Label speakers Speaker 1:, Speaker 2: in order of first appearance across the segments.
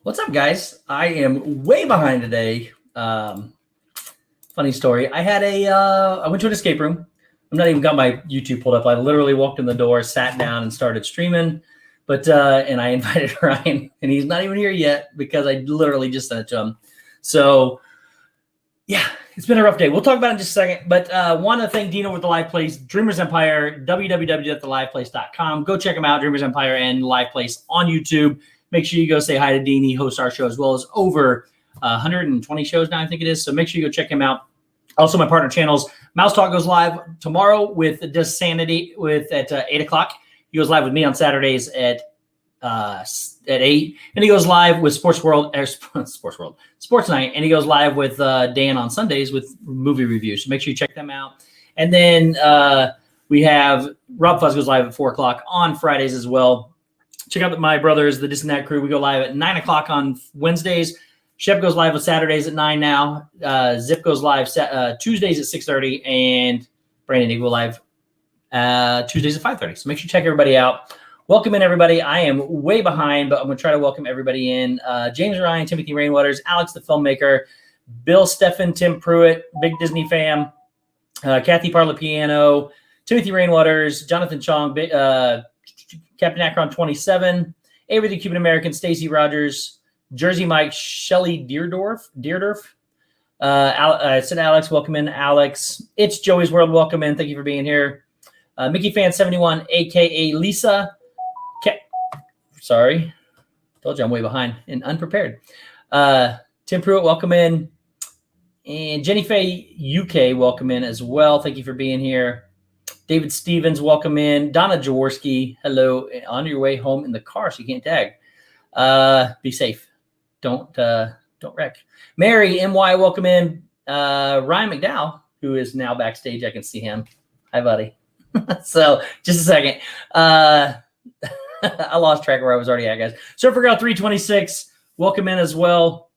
Speaker 1: What's up, guys? I am way behind today. Funny story. I went to an escape room. I'm not even got my YouTube pulled up. I literally walked in the door, sat down, and started streaming. And I invited Ryan, and he's not even here yet because I literally just sent it to him. So, yeah, it's been a rough day. We'll talk about it in just a second. But want to thank Dino with the Live Place, Dreamers Empire, www.theliveplace.com. Go check them out, Dreamers Empire and Live Place on YouTube. Make sure you go say hi to Dean. He hosts our show as well as over 120 shows now, I think it is. So make sure you go check him out. Also, my partner channels. Mouse Talk goes live tomorrow with Does Sanity at 8 o'clock. He goes live with me on Saturdays at 8. And he goes live with Sports Night. And he goes live with Dan on Sundays with movie reviews. So make sure you check them out. And then we have Rob Fuzz goes live at 4 o'clock on Fridays as well. Check out my brothers, the Disney Crew. We go live at 9 o'clock on Wednesdays. Shep goes live on Saturdays at 9 now. Zip goes live Tuesdays at 6:30. And Brandon, you go live Tuesdays at 5:30. So make sure you check everybody out. Welcome in, everybody. I am way behind, but I'm going to try to welcome everybody in. James Ryan, Timothy Rainwaters, Alex the filmmaker, Bill Steffen, Tim Pruitt, big Disney fam, Kathy Parlapiano, Timothy Rainwaters, Jonathan Chong, Captain Akron 27, Avery the Cuban American, Stacy Rogers, Jersey Mike, Shelly Deerdorf. I said Alex, welcome in, Alex. It's Joey's World, welcome in. Thank you for being here. Mickey Fan 71, aka Lisa. Sorry, told you I'm way behind and unprepared. Tim Pruitt, welcome in, and Jenny Faye UK, welcome in as well. Thank you for being here. David Stevens, welcome in. Donna Jaworski, hello. On your way home in the car, so you can't tag. Be safe. Don't wreck. Mary MY, welcome in. Ryan McDowell, who is now backstage. I can see him. Hi, buddy. So just a second. I lost track of where I was already at, guys. Surfer Girl 326, welcome in as well.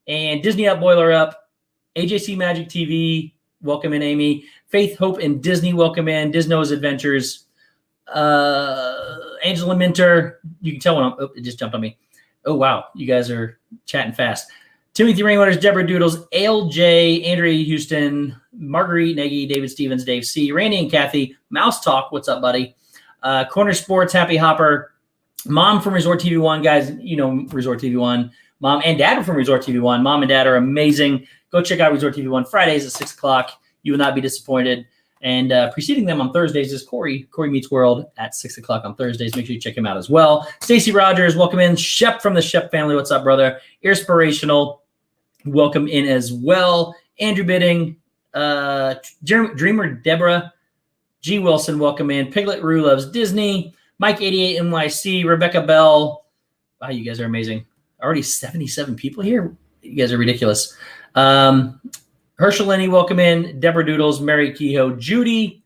Speaker 1: And Disney Up, Boiler Up. AJC Magic TV, welcome in, Amy. Faith, Hope, and Disney, welcome in. Disno's Adventures. Angela Minter, you can tell when it just jumped on me. Oh, wow. You guys are chatting fast. Timothy Rainwaters, Deborah Doodles, ALJ, Andrea Houston, Marguerite Nagy, David Stevens, Dave C., Randy and Kathy, Mouse Talk, what's up, buddy? Corner Sports, Happy Hopper, Mom from Resort TV One, guys, you know Resort TV One. Mom and Dad are from Resort TV One. Mom and Dad are amazing. Go check out Resort TV One Fridays at 6 o'clock. You will not be disappointed. And preceding them on Thursdays is Corey Meets World at 6 o'clock on Thursdays. Make sure you check him out as well. Stacy Rogers, welcome in. Shep from the Shep family, what's up, brother? Irspirational, welcome in as well. Andrew Bidding, Dreamer Deborah, G. Wilson, welcome in. Piglet Rue loves Disney. Mike 88 NYC, Rebecca Bell. Wow, you guys are amazing. Already 77 people here. You guys are ridiculous. Herschel Lenny, welcome in. Deborah Doodles, Mary Kehoe, Judy,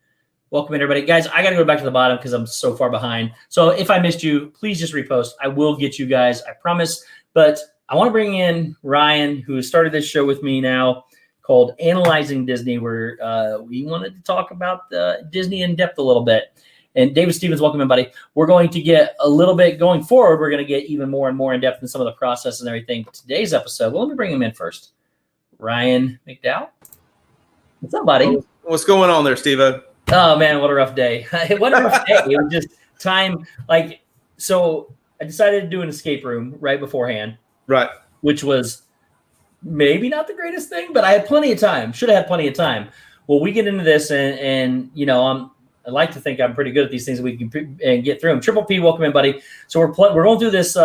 Speaker 1: welcome in, everybody. Guys, I got to go back to the bottom because I'm so far behind. So if I missed you, please just repost. I will get you guys, I promise. But I want to bring in Ryan, who started this show with me now called Analyzing Disney, where we wanted to talk about Disney in depth a little bit. And David Stevens, welcome in, buddy. We're going to get a little bit going forward. We're going to get even more and more in depth in some of the process and everything. Today's episode, well, let me bring him in first. Ryan McDowell. What's up, buddy?
Speaker 2: What's going on there, Steve-O?
Speaker 1: Oh, man, what a rough day. What a rough day. It was just time. So I decided to do an escape room right beforehand.
Speaker 2: Right.
Speaker 1: Which was maybe not the greatest thing, but I had plenty of time. Should have had plenty of time. Well, we get into this, and you know, I like to think I'm pretty good at these things. We can get through them. Triple P, welcome in, buddy. So we're going through this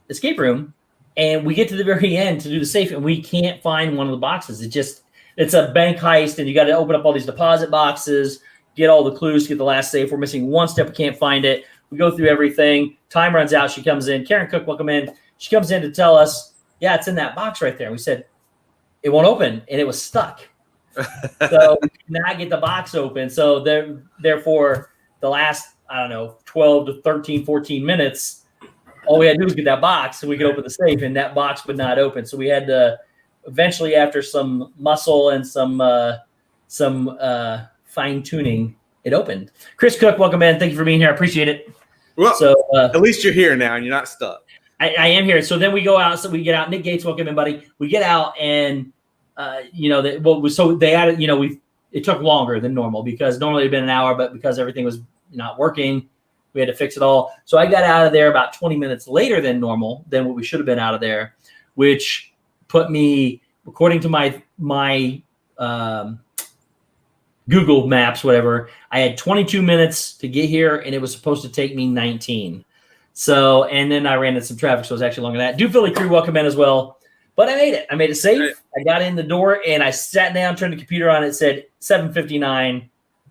Speaker 1: escape room. And we get to the very end to do the safe, and we can't find one of the boxes. It's a bank heist, and you got to open up all these deposit boxes, get all the clues to get the last safe. We're missing one step. We can't find it. We go through everything. Time runs out. She comes in. Karen Cook, welcome in. She comes in to tell us, yeah, it's in that box right there. And we said, it won't open, and it was stuck. So we could not get the box open. So therefore, the last, 12 to 13, 14 minutes, all we had to do was get that box so we could open the safe, and that box would not open. So we had to eventually, after some muscle and some fine tuning, it opened. Chris Cook, welcome in. Thank you for being here. I appreciate it.
Speaker 2: Well,
Speaker 1: So
Speaker 2: at least you're here now and you're not stuck.
Speaker 1: I am here. So then we go out. So we get out. Nick Gates, welcome in, buddy. We get out, and so they added. It took longer than normal because normally it'd been an hour, but because everything was not working, we had to fix it all. So I got out of there about 20 minutes later than normal, than what we should have been out of there, which put me, according to my Google Maps, whatever, I had 22 minutes to get here, and it was supposed to take me 19. So, and then I ran into some traffic, so it was actually longer than that. Do Philly crew, welcome in as well. But I made it. I made it safe. Right. I got in the door, and I sat down, turned the computer on. It said 7:59.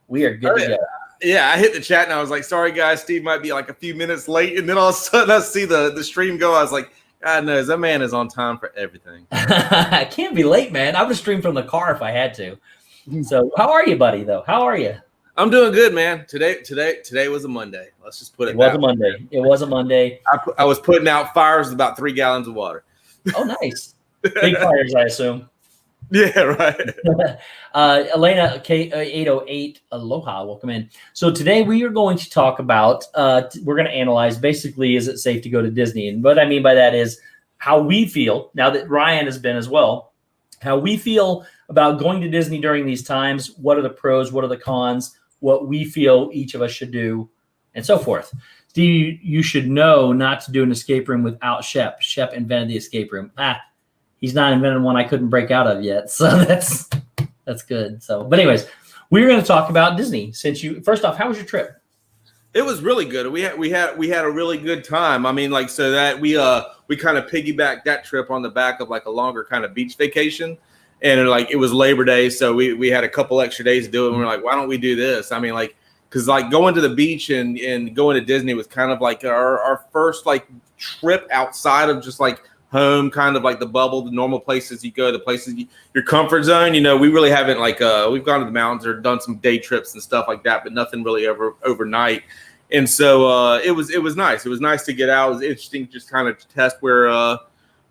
Speaker 1: We are good to go.
Speaker 2: Yeah, I hit the chat, and I was like, sorry, guys, Steve might be like a few minutes late. And then all of a sudden, I see the stream go. I was like, God knows, that man is on time for everything.
Speaker 1: I can't be late, man. I would have streamed from the car if I had to. So how are you, buddy, though? How are you?
Speaker 2: I'm doing good, man. Today was a Monday. Let's just put it.
Speaker 1: It was a Monday. It was a Monday.
Speaker 2: I was putting out fires with about 3 gallons of water.
Speaker 1: Oh, nice. Big fires, I assume.
Speaker 2: Yeah, right.
Speaker 1: Elena K808, aloha, welcome in. So today we are going to talk about, we're going to analyze basically, is it safe to go to Disney? And what I mean by that is how we feel, now that Ryan has been as well, how we feel about going to Disney during these times. What are the pros? What are the cons? What we feel each of us should do, and so forth. Steve, you should know not to do an escape room without Shep. Shep invented the escape room. He's not invented one I couldn't break out of yet. So that's good. So, but anyways, we're going to talk about Disney. First off, how was your trip?
Speaker 2: It was really good. We had a really good time. I mean, like, so that we kind of piggybacked that trip on the back of like a longer kind of beach vacation. And it was Labor Day, so we had a couple extra days to do it. And we're like, why don't we do this? I mean, like, because like going to the beach and going to Disney was kind of like our first like trip outside of just like home, kind of like the bubble, the normal places you go, the places your comfort zone. We really haven't we've gone to the mountains or done some day trips and stuff like that, but nothing really overnight. And so it was nice. It was nice to get out. It was interesting just kind of to test where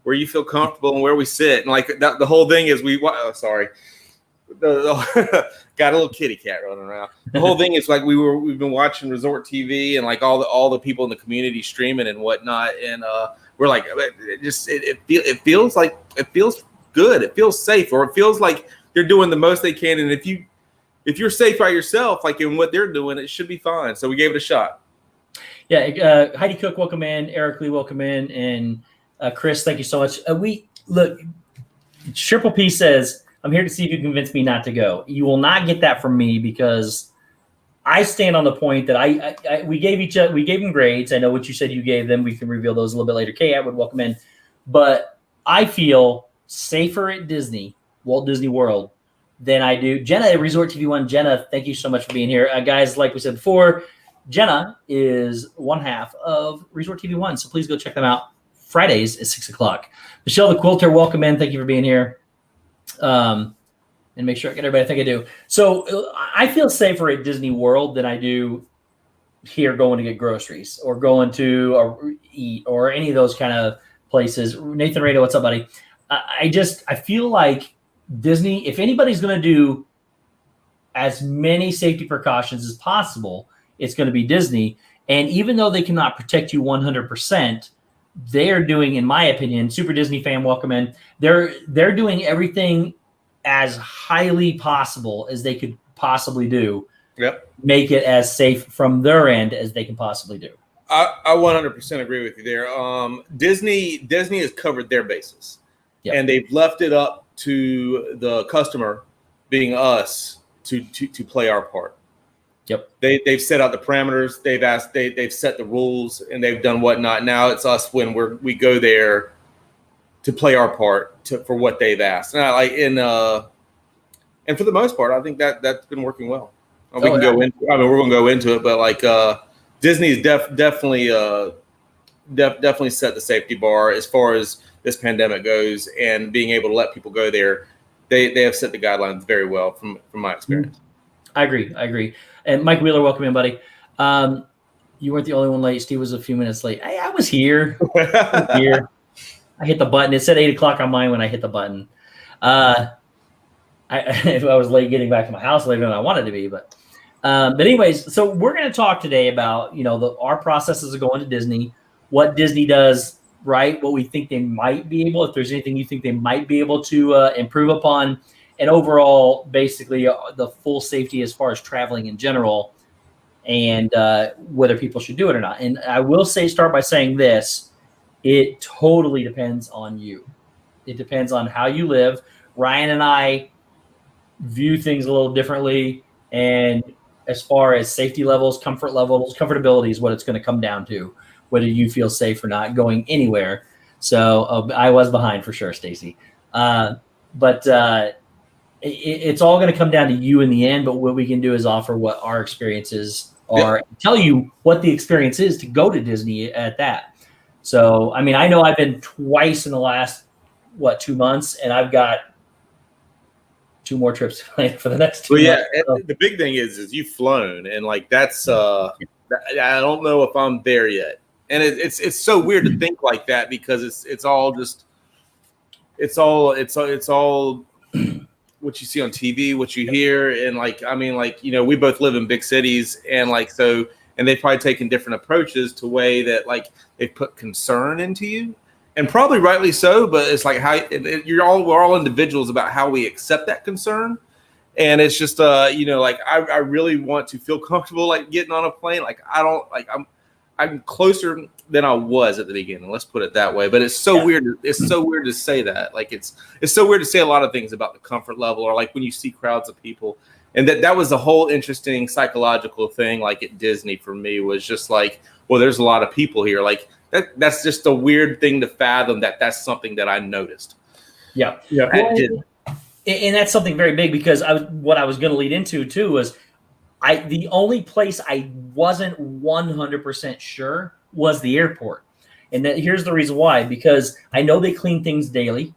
Speaker 2: you feel comfortable and where we sit. And like that, the whole thing is got a little kitty cat running around. The whole thing is like we've been watching resort TV and like all the people in the community streaming and whatnot. And we're like, it feels good. It feels safe, or it feels like they're doing the most they can. And if you're safe by yourself, like in what they're doing, it should be fine. So we gave it a shot.
Speaker 1: Yeah. Heidi Cook, welcome in. Eric Lee, welcome in. And Chris, thank you so much. Triple P says, I'm here to see if you can convince me not to go. You will not get that from me because I stand on the point that we gave them grades. I know what you said you gave them. We can reveal those a little bit later. Kay, I would welcome in. But I feel safer at Disney, Walt Disney World, than I do. Jenna at Resort TV One. Jenna, thank you so much for being here. Guys, like we said before, Jenna is one half of Resort TV One. So please go check them out. Fridays at 6:00. Michelle the Quilter, welcome in. Thank you for being here. And make sure I get everybody I think I do. So I feel safer at Disney World than I do here going to get groceries or going to eat or any of those kind of places. Nathan Rado, what's up, buddy? I feel like Disney, if anybody's going to do as many safety precautions as possible, it's going to be Disney. And even though they cannot protect you 100%, they are doing, in my opinion, Super Disney fan, welcome in. They're doing everything as highly possible as they could possibly do.
Speaker 2: Yep.
Speaker 1: Make it as safe from their end as they can possibly do.
Speaker 2: I 100% agree with you there. Disney has covered their bases, yep, and they've left it up to the customer, being us, to play our part.
Speaker 1: Yep.
Speaker 2: They've set out the parameters. They've set the rules, and they've done whatnot. Now it's us when we go there to play our part for what they've asked. And and for the most part, I think that's been working well. We're going to go into it, but Disney's definitely set the safety bar as far as this pandemic goes, and being able to let people go there. They have set the guidelines very well from my experience.
Speaker 1: I agree. And Mike Wheeler, welcome in, buddy. You weren't the only one late. Steve was a few minutes late. I was here. I hit the button. It said 8:00 on mine when I hit the button. If I was late getting back to my house later than I wanted to be, but But anyways, so we're going to talk today about, our processes of going to Disney, what Disney does right, what we think they might be able, if there's anything you think they might be able to improve upon, and overall, basically the full safety as far as traveling in general, and whether people should do it or not. And I will start by saying this: it totally depends on you. It depends on how you live. Ryan and I view things a little differently, and as far as safety levels, comfort levels, comfortability is what it's going to come down to, whether you feel safe or not going anywhere. So I was behind for sure, Stacy. But it's all going to come down to you in the end. But what we can do is offer what our experiences are, tell you what the experience is to go to Disney at that. So, I mean, I know I've been twice in the last, 2 months, and I've got 2 more trips planned for the next 2 months.
Speaker 2: So. The big thing is you've flown, and like that's I don't know if I'm there yet, and it's so weird to think like that because it's all what you see on TV, what you hear, and we both live in big cities, and and they've probably taken different approaches to way that they put concern into you. And probably rightly so, but it's like we're all individuals about how we accept that concern. And it's just, I really want to feel comfortable, getting on a plane. I'm closer than I was at the beginning. Let's put it that way. But it's so weird. It's so weird to say that. It's so weird to say a lot of things about the comfort level, or when you see crowds of people. And that was a whole interesting psychological thing. At Disney for me was just well, there's a lot of people here. That's just a weird thing to fathom that's something that I noticed.
Speaker 1: Yeah. And that's something very big, because what I was going to lead into too was the only place I wasn't 100% sure was the airport. And here's the reason why, because I know they clean things daily,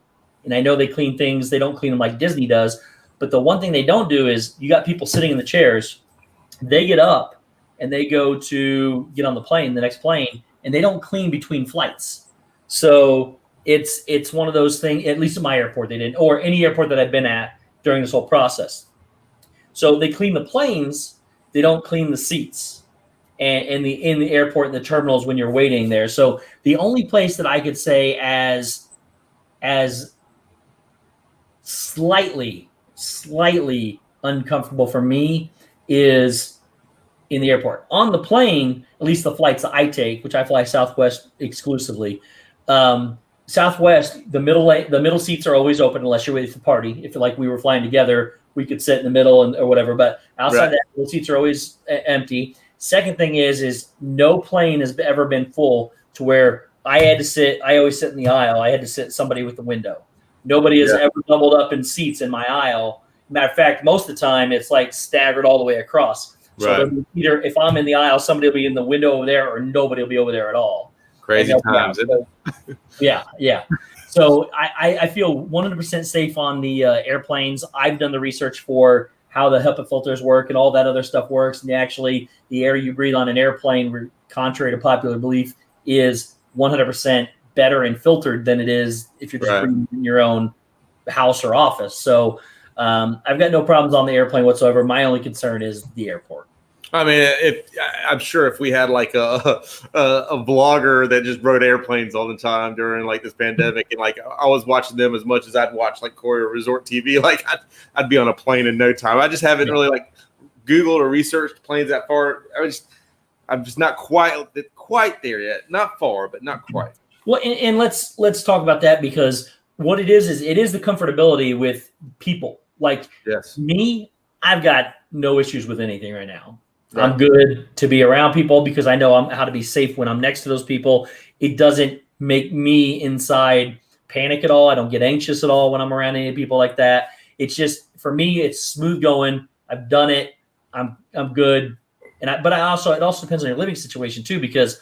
Speaker 1: and I know they clean things. They don't clean them like Disney does. But the one thing they don't do is you got people sitting in the chairs. They get up and they go to get on the next plane, and they don't clean between flights. So it's one of those things, at least at my airport they didn't, or any airport that I've been at during this whole process. So they clean the planes, they don't clean the seats and in the airport and the terminals when you're waiting there. So the only place that I could say as slightly uncomfortable for me is in the airport. On the plane, at least the flights that I take, which I fly Southwest exclusively, Southwest, the middle seats are always open unless you're waiting for party. If we were flying together, we could sit in the middle or whatever. But outside that, the seats are always empty. Second thing is no plane has ever been full to where I had to sit. I always sit in the aisle. I had to sit somebody with the window. Nobody has ever doubled up in seats in my aisle. Matter of fact, most of the time it's staggered all the way across. So either if I'm in the aisle, somebody will be in the window over there, or nobody will be over there at all.
Speaker 2: Crazy times, isn't it?
Speaker 1: Yeah. So I feel 100% safe on the airplanes. I've done the research for how the HEPA filters work and all that other stuff works. And actually, the air you breathe on an airplane, contrary to popular belief, is 100% better and filtered than it is if you're just breathing in your own house or office. So I've got no problems on the airplane whatsoever. My only concern is the airport.
Speaker 2: I mean, I'm sure if we had a vlogger that just rode airplanes all the time during this pandemic, and I was watching them as much as I'd watch Corey Resort TV, I'd be on a plane in no time. I just haven't really Googled or researched planes that far. I'm just not quite there yet. Not far, but not quite.
Speaker 1: Well, and let's talk about that, because what it is it is the comfortability with people. Me, I've got no issues with anything right now. Right. I'm good to be around people because I know how to be safe when I'm next to those people. It doesn't make me inside panic at all. I don't get anxious at all when I'm around any people like that. It's just, for me, it's smooth going. I've done it. I'm good. But it also depends on your living situation too, because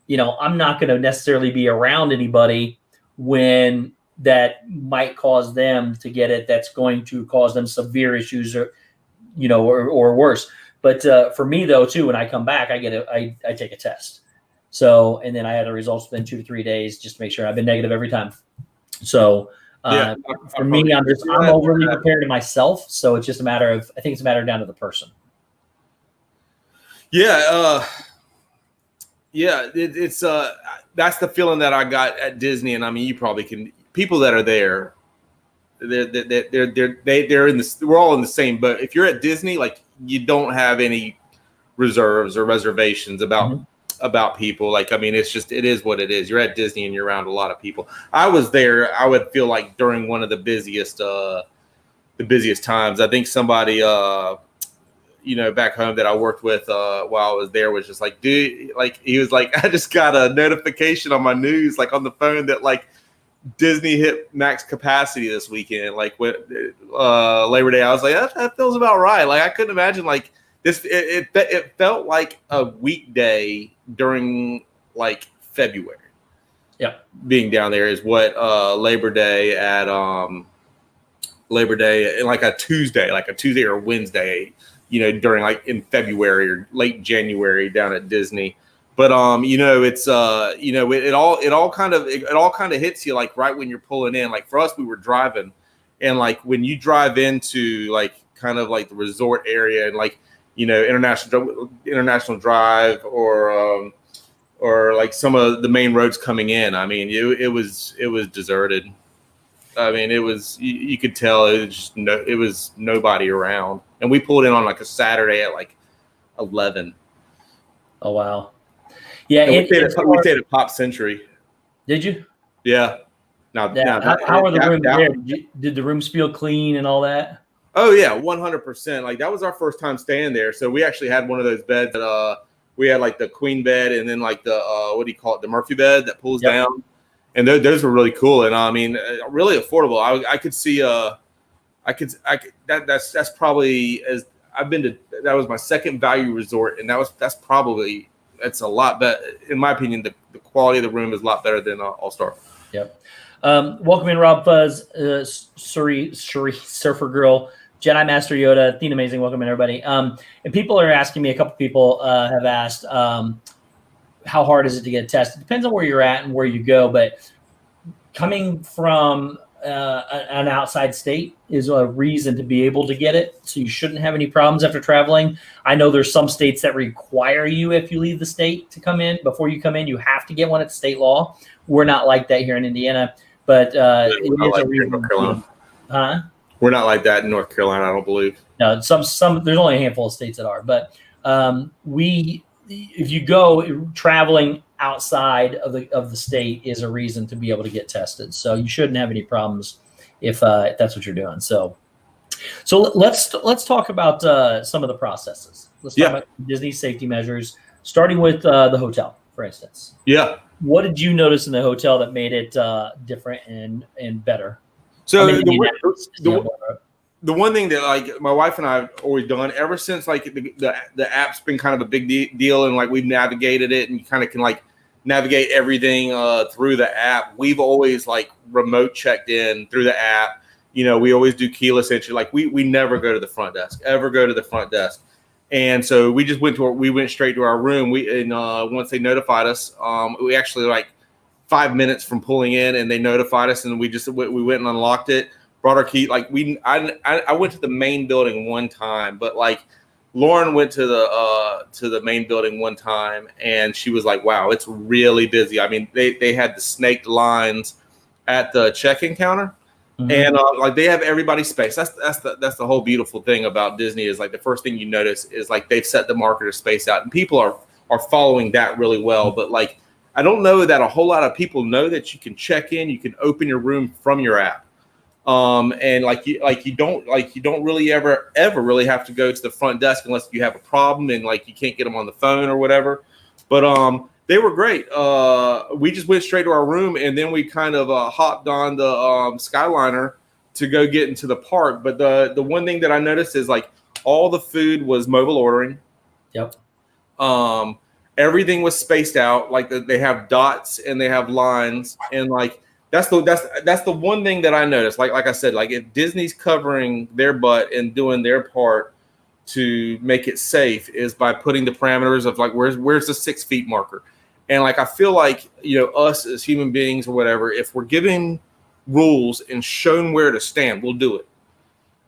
Speaker 1: I'm not going to necessarily be around anybody when that might cause them to get it. That's going to cause them severe issues or worse. But for me though, too, when I come back, I take a test. So, and then I had the results within 2 to 3 days just to make sure. I've been negative every time. So for me, I'm overly prepared to myself. So it's just I think it's a matter down to the person.
Speaker 2: Yeah, it's that's the feeling that I got at Disney, and I mean, you probably can. People that are there, they're in this. We're all in the same boat. If you're at Disney, like you don't have any reserves or reservations about people. Like, I mean, it is what it is. You're at Disney and you're around a lot of people. I was there. I would feel like during one of the busiest times. I think somebody, back home that I worked with while I was there was just like, dude, like he was like, I just got a notification on my news, like on the phone that like Disney hit max capacity this weekend. Like with Labor Day, I was like, that feels about right. Like I couldn't imagine like this. It felt like a weekday during like February.
Speaker 1: Yeah,
Speaker 2: being down there is what Labor Day like a Tuesday or Wednesday, during like in February or late January down at Disney. But it's it all kind of hits you like right when you're pulling in. Like for us, we were driving, and like when you drive into like kind of like the resort area and like International Drive or like some of the main roads coming in. I mean, it was deserted. I mean, it was you could tell it was nobody around, and we pulled in on like a Saturday at like 11.
Speaker 1: Oh wow. Yeah,
Speaker 2: we stayed at Pop Century.
Speaker 1: Did you?
Speaker 2: Yeah.
Speaker 1: How were the rooms there? Did the rooms feel clean and all that?
Speaker 2: Oh yeah, 100%. Like that was our first time staying there, so we actually had one of those beds that we had like the queen bed and then like the what do you call it, the Murphy bed that pulls down, and those were really cool and I mean really affordable. I could see that's probably as I've been to. That was my second value resort, and that's a lot better in my opinion. The quality of the room is a lot better than All Star.
Speaker 1: Yep. Welcome in, Rob Fuzz, Suri, Surfer Girl, Jedi Master Yoda, Thene Amazing. Welcome in, everybody. And people are asking me. A couple people have asked, how hard is it to get a test? It depends on where you're at and where you go, but coming from an outside state is a reason to be able to get it. So you shouldn't have any problems after traveling. I know there's some states that require you, if you leave the state, to come in. Before you come in, you have to get one. It's state law. We're not like that here in Indiana, but it is a reason. Huh?
Speaker 2: We're not like that in North Carolina, I don't believe.
Speaker 1: No, some there's only a handful of states that are, but if you go traveling outside of the state is a reason to be able to get tested. So you shouldn't have any problems if that's what you're doing. So let's talk about some of the processes. Let's talk about Disney safety measures, starting with the hotel, for instance.
Speaker 2: Yeah.
Speaker 1: What did you notice in the hotel that made it different and better?
Speaker 2: So the one thing that like my wife and I have always done ever since like the app's been kind of a big deal and like we've navigated it and you kind of can like navigate everything through the app. We've always like remote checked in through the app. We always do keyless entry. Like we never go to the front desk. And so we just went straight to our room. Once they notified us, we actually like 5 minutes from pulling in and they notified us and we went and unlocked it. Brought our key. Like I went to the main building one time, but like Lauren went to the main building one time and she was like, wow, it's really busy. I mean, they had the snaked lines at the check-in counter. Mm-hmm. And like they have everybody's space. That's the whole beautiful thing about Disney is like the first thing you notice is like they've set the marketer space out and people are following that really well. But like I don't know that a whole lot of people know that you can check in, you can open your room from your app. And you don't really ever really have to go to the front desk unless you have a problem and like you can't get them on the phone or whatever. But they were great. We just went straight to our room and then we kind of hopped on the Skyliner to go get into the park. But the one thing that I noticed is like all the food was mobile ordering.
Speaker 1: Yep.
Speaker 2: Everything was spaced out. Like they have dots and they have lines and like. That's the one thing that I noticed. Like I said, like if Disney's covering their butt and doing their part to make it safe is by putting the parameters of like where's the 6 feet marker, and like I feel like us as human beings or whatever, if we're given rules and shown where to stand, we'll do it.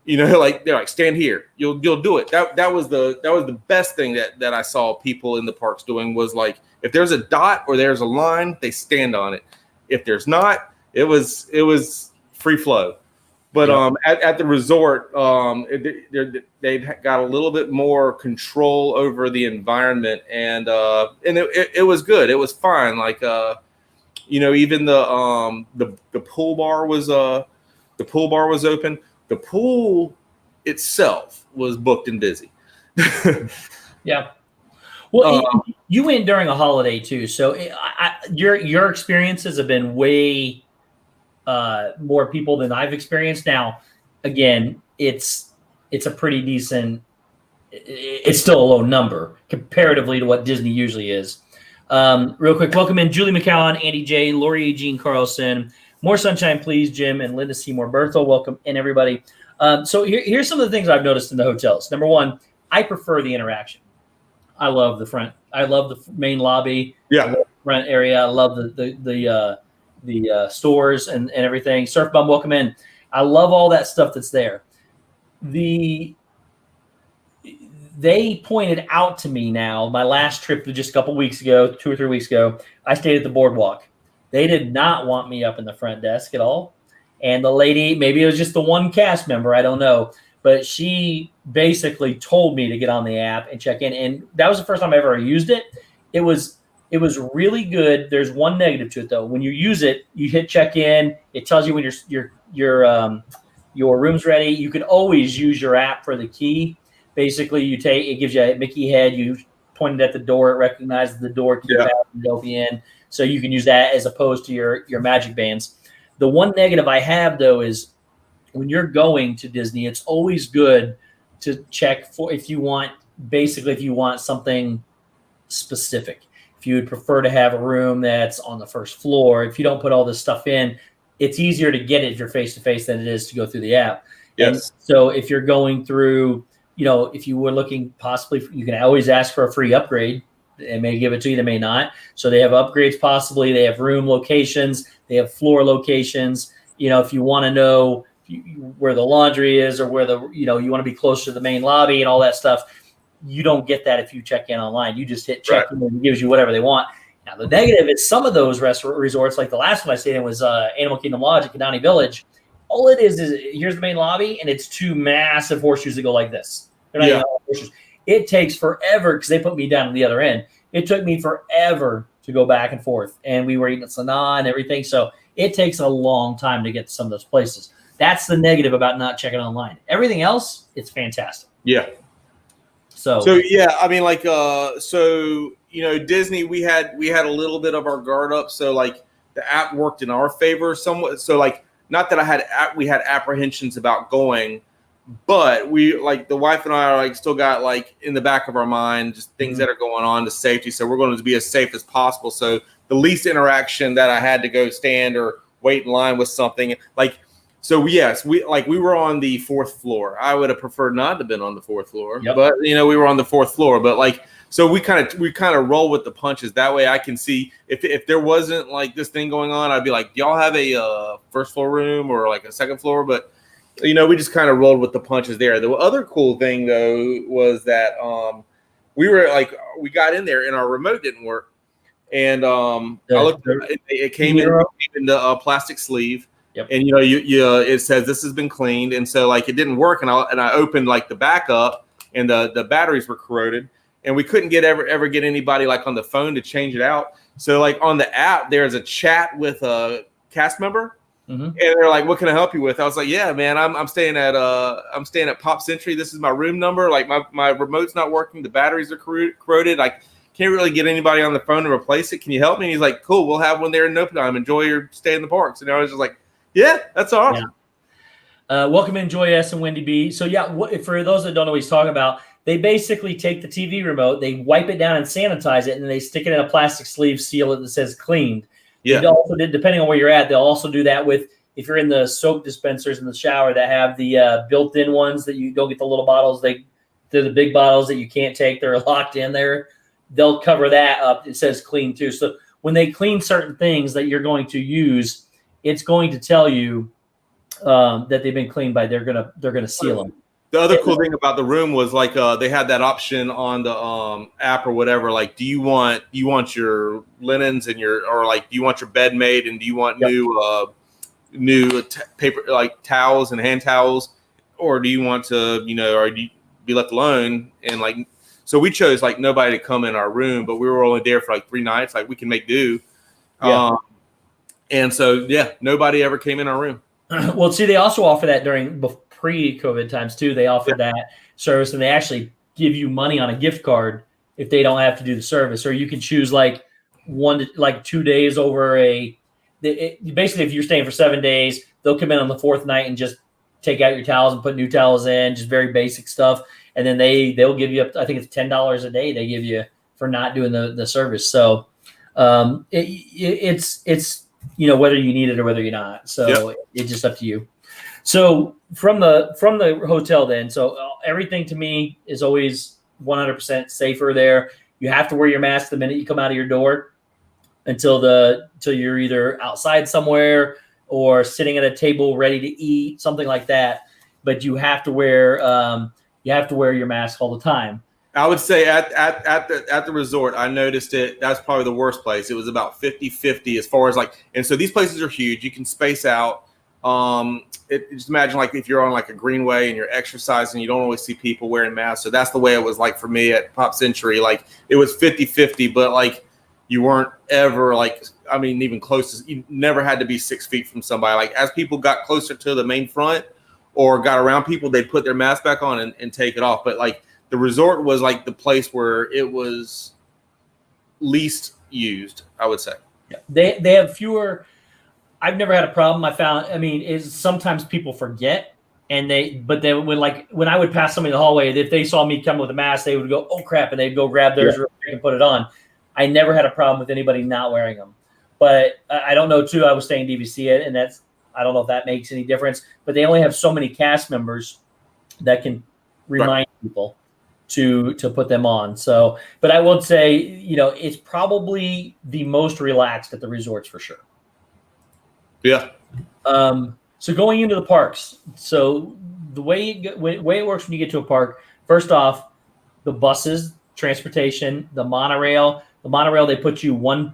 Speaker 2: You know, like they're like, stand here, you'll do it. That was the best thing that I saw people in the parks doing, was like, if there's a dot or there's a line, they stand on it. If there's not, it was free flow. But at the resort, they've got a little bit more control over the environment, and it was good. It was fine. Like you know, even the pool bar was open. The pool itself was booked and busy.
Speaker 1: Yeah. Well, you went during a holiday too, so your experiences have been way more people than I've experienced. Now, again, it's a pretty decent. It's still a low number comparatively to what Disney usually is. Real quick, welcome in Julie McCowan, Andy J, Lori Jean Carlson. More sunshine, please, Jim and Linda Seymour Berthel. Welcome in, everybody. So here's some of the things I've noticed in the hotels. Number one, I prefer the interaction. I love the front. I love the main lobby.
Speaker 2: Yeah.
Speaker 1: I love the front area. I love the stores and everything. Surf Bum, welcome in. I love all that stuff that's there. They pointed out to me now, my last trip just a couple weeks ago, 2 or 3 weeks ago, I stayed at the boardwalk. They did not want me up in the front desk at all. And the lady, maybe it was just the one cast member, I don't know, but she basically told me to get on the app and check in. And that was the first time I ever used it. It was really good. There's one negative to it though. When you use it, you hit check in. It tells you when your room's ready. You can always use your app for the key. Basically, it gives you a Mickey head. You point it at the door. It recognizes the door keypad and it'll be in. So you can use that as opposed to your magic bands. The one negative I have though is when you're going to Disney, it's always good to check for if you want something specific. If you would prefer to have a room that's on the first floor, if you don't put all this stuff in, it's easier to get it if you're face to face than it is to go through the app.
Speaker 2: Yes.
Speaker 1: And so if you're going through, if you were looking possibly, you can always ask for a free upgrade. They may give it to you, they may not. So they have upgrades possibly. They have room locations. They have floor locations. If you want to know where the laundry is or where you want to be closer to the main lobby and all that stuff, you don't get that if you check in online. You just hit check in and it gives you whatever they want. Now, the negative is some of those resorts, like the last one I stayed in was Animal Kingdom Lodge at Kidani Village. All it is here's the main lobby, and it's 2 massive horseshoes that go like this. They're not even horseshoes. It takes forever because they put me down on the other end. It took me forever to go back and forth, and we were eating at Sanaa and everything. So it takes a long time to get to some of those places. That's the negative about not checking online. Everything else, it's fantastic.
Speaker 2: Yeah. So yeah, I mean, like, Disney, we had a little bit of our guard up. So like the app worked in our favor somewhat. So like, not that we had apprehensions about going, but we, like, the wife and I are like still got like in the back of our mind just things that are going on to safety. So we're going to be as safe as possible. So the least interaction that I had to go stand or wait in line with something like. So yes, we were on the 4th floor. I would have preferred not to have been on the 4th floor, but we were on the 4th floor. But like, so we kind of roll with the punches. That way, I can see if there wasn't like this thing going on, I'd be like, do y'all have a first floor room or like a second floor? But we just kind of rolled with the punches there. The other cool thing though was that we got in there and our remote didn't work, and I looked. It came in the plastic sleeve. Yep. And it says this has been cleaned, and so like it didn't work, and I opened like the backup, and the batteries were corroded, and we couldn't ever get anybody like on the phone to change it out. So like on the app, there's a chat with a cast member, and they're like, "What can I help you with?" I was like, "Yeah, man, I'm staying at Pop Century. This is my room number. Like my remote's not working. The batteries are corroded. Like can't really get anybody on the phone to replace it. Can you help me?" And he's like, "Cool, we'll have one there in no time. Enjoy your stay in the parks." And I was just like, yeah, that's awesome.
Speaker 1: Yeah. Welcome in, Joy S and Wendy B. So yeah, for those that don't know what he's talking about, they basically take the TV remote, they wipe it down and sanitize it, and they stick it in a plastic sleeve, seal it that says cleaned. Yeah. They also did, depending on where you're at, they'll also do that with if you're in the soap dispensers in the shower that have the built-in ones that you don't get the little bottles. They're the big bottles that you can't take. They're locked in there. They'll cover that up. It says clean too. So when they clean certain things that you're going to use, it's going to tell you that they've been cleaned by, they're gonna seal them.
Speaker 2: The other cool thing about the room was like they had that option on the app or whatever. Like, do you want your linens and do you want your bed made, and do you want new paper like towels and hand towels, or do you want to or do you be left alone? And like, so we chose like nobody to come in our room, but we were only there for like 3 nights. Like, we can make do. And so nobody ever came in our room.
Speaker 1: Well, see, they also offer that during pre-COVID times too. They offer that service, and they actually give you money on a gift card if they don't have to do the service, or you can choose like 2 days over basically if you're staying for 7 days, they'll come in on the 4th night and just take out your towels and put new towels in, just very basic stuff. And then they'll give you I think it's $10 a day they give you for not doing the service. So it's whether you need it or whether you're not. So it's just up to you. So from the hotel then, so everything to me is always 100% safer there. You have to wear your mask the minute you come out of your door until you're either outside somewhere or sitting at a table ready to eat, something like that. But you have to wear your mask all the time.
Speaker 2: I would say at the resort, I noticed it. That's probably the worst place. It was about 50-50 as far as and so these places are huge. You can space out. Just imagine like if you're on like a greenway and you're exercising, you don't always see people wearing masks. So that's the way it was like for me at Pop Century. Like, it was 50-50, but like you weren't ever even close. You never had to be 6 feet from somebody. Like, as people got closer to the main front or got around people, they'd put their mask back on and take it off. But like, the resort was like the place where it was least used, I would say.
Speaker 1: Yeah. They have fewer. I've never had a problem. I found, sometimes people forget, when I would pass somebody in the hallway, if they saw me come with a mask, they would go, "Oh crap," and they'd go grab theirs real quick and put it on. I never had a problem with anybody not wearing them. But I don't know too. I was staying DVC, and I don't know if that makes any difference. But they only have so many cast members that can remind people to put them on. So, but I would say, it's probably the most relaxed at the resorts for sure.
Speaker 2: Yeah.
Speaker 1: So going into the parks. So the way it works when you get to a park, first off, the buses, transportation, the monorail. The monorail, they put you one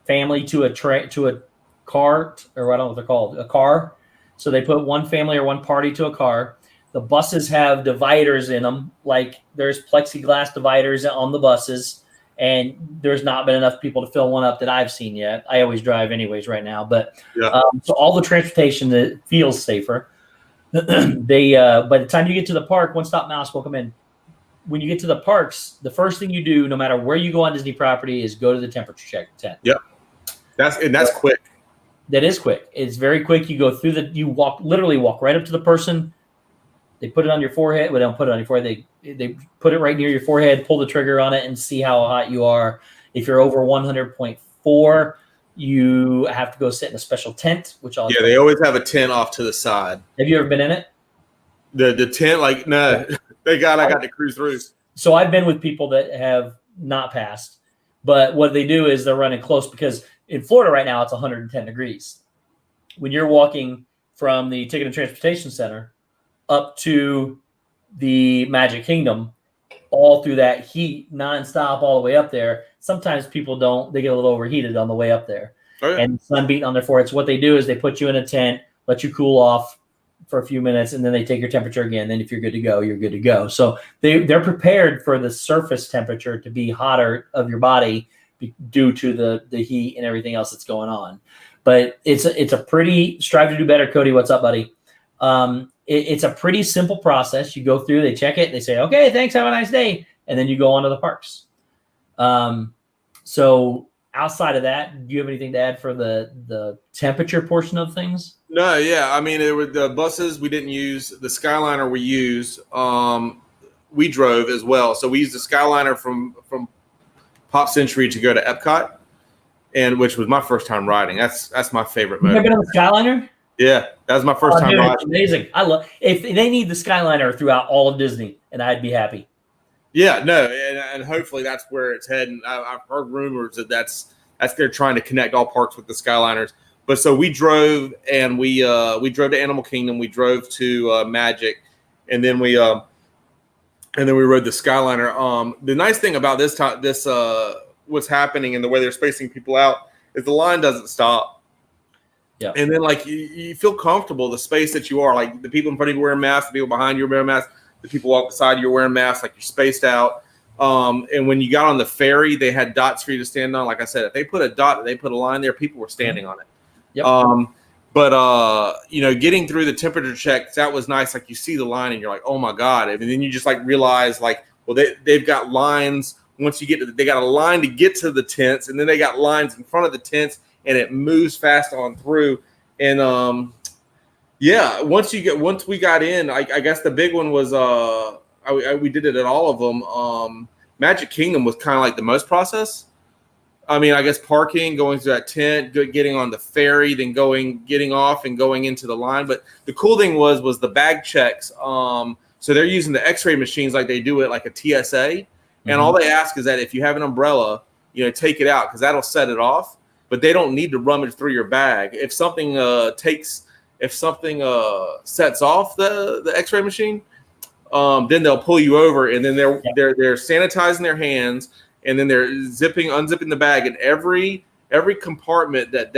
Speaker 1: family to a cart, or I don't know what they're called, a car. So they put one family or one party to a car. The buses have dividers in them. Like, there's plexiglass dividers on the buses, and there's not been enough people to fill one up that I've seen yet. I always drive anyways right now. But so all the transportation that feels safer. By the time you get to the park, One Stop Mouse will come in. When you get to the parks, the first thing you do, no matter where you go on Disney property, is go to the temperature check tent.
Speaker 2: Yep. That's quick.
Speaker 1: That is quick. It's very quick. You go through literally walk right up to the person. They put it on your forehead. Well, they don't put it on your forehead. They put it right near your forehead, pull the trigger on it, and see how hot you are. If you're over 100.4, you have to go sit in a special tent,
Speaker 2: they always have a tent off to the side.
Speaker 1: Have you ever been in it?
Speaker 2: The tent, no. I got to cruise through.
Speaker 1: So I've been with people that have not passed, but what they do is they're running close, because in Florida right now it's 110 degrees. When you're walking from the Ticket and Transportation Center up to the Magic Kingdom, all through that heat nonstop all the way up there, sometimes people they get a little overheated on the way up there. And sun beating on their foreheads. What they do is they put you in a tent, let you cool off for a few minutes, and then they take your temperature again. Then if you're good to go, you're good to go. So they're prepared for the surface temperature to be hotter of your body due to the heat and everything else that's going on. But it's a pretty, strive to do better. Cody, what's up, buddy? It's a pretty simple process. You go through, they check it, they say, "Okay, thanks, have a nice day," and then you go on to the parks. So outside of that, do you have anything to add for the temperature portion of things?
Speaker 2: No, yeah. It was the buses we didn't use. The Skyliner we used. We drove as well. So we used the Skyliner from Pop Century to go to Epcot, and which was my first time riding. That's my favorite moment.
Speaker 1: You ever been on the Skyliner?
Speaker 2: Yeah, that was my first time riding.
Speaker 1: It's amazing. I love if they need the Skyliner throughout all of Disney, and I'd be happy.
Speaker 2: Yeah, no, and hopefully that's where it's heading. I've heard rumors that's they're trying to connect all parks with the Skyliners. But so we drove and we drove to Animal Kingdom. We drove to Magic, and then we rode the Skyliner. The nice thing about this what's happening and the way they're spacing people out is the line doesn't stop.
Speaker 1: Yeah.
Speaker 2: And then like you feel comfortable the space that you are, like the people in front of you wearing masks, the people behind you wearing masks, the people walk beside you wearing masks, like you're spaced out. And when you got on the ferry, they had dots for you to stand on. Like I said, if they put a dot, they put a line there, people were standing on it.
Speaker 1: Yep.
Speaker 2: But getting through the temperature checks, that was nice. Like you see the line and you're like, oh my God. And then you just like realize like, well, they've got lines. Once you get to they got a line to get to the tents, and then they got lines in front of the tents, and it moves fast on through. And once we got in, I guess the big one was we did it at all of them. Magic Kingdom was kind of like the most process. I mean, I guess parking, going through that tent, getting on the ferry, then getting off and going into the line. But the cool thing was the bag checks. So they're using the X-ray machines like they do it like a TSA. And all they ask is that if you have an umbrella, take it out because that'll set it off. But they don't need to rummage through your bag. If something sets off the X-ray machine, then they'll pull you over, and then they're sanitizing their hands, and then they're unzipping the bag. And every compartment that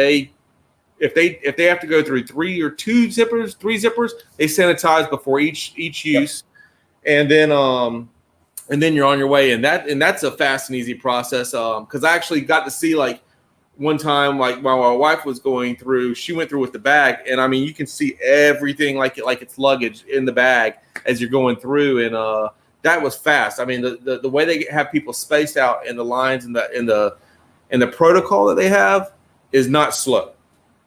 Speaker 2: if they have to go through three zippers, they sanitize before each use, and then you're on your way. And that's a fast and easy process. Because I actually got to see like one time, like while my wife was going through, she went through with the bag, and I mean you can see everything like it's luggage in the bag as you're going through, and that was fast. I mean the way they have people spaced out in the lines and the protocol that they have is not slow.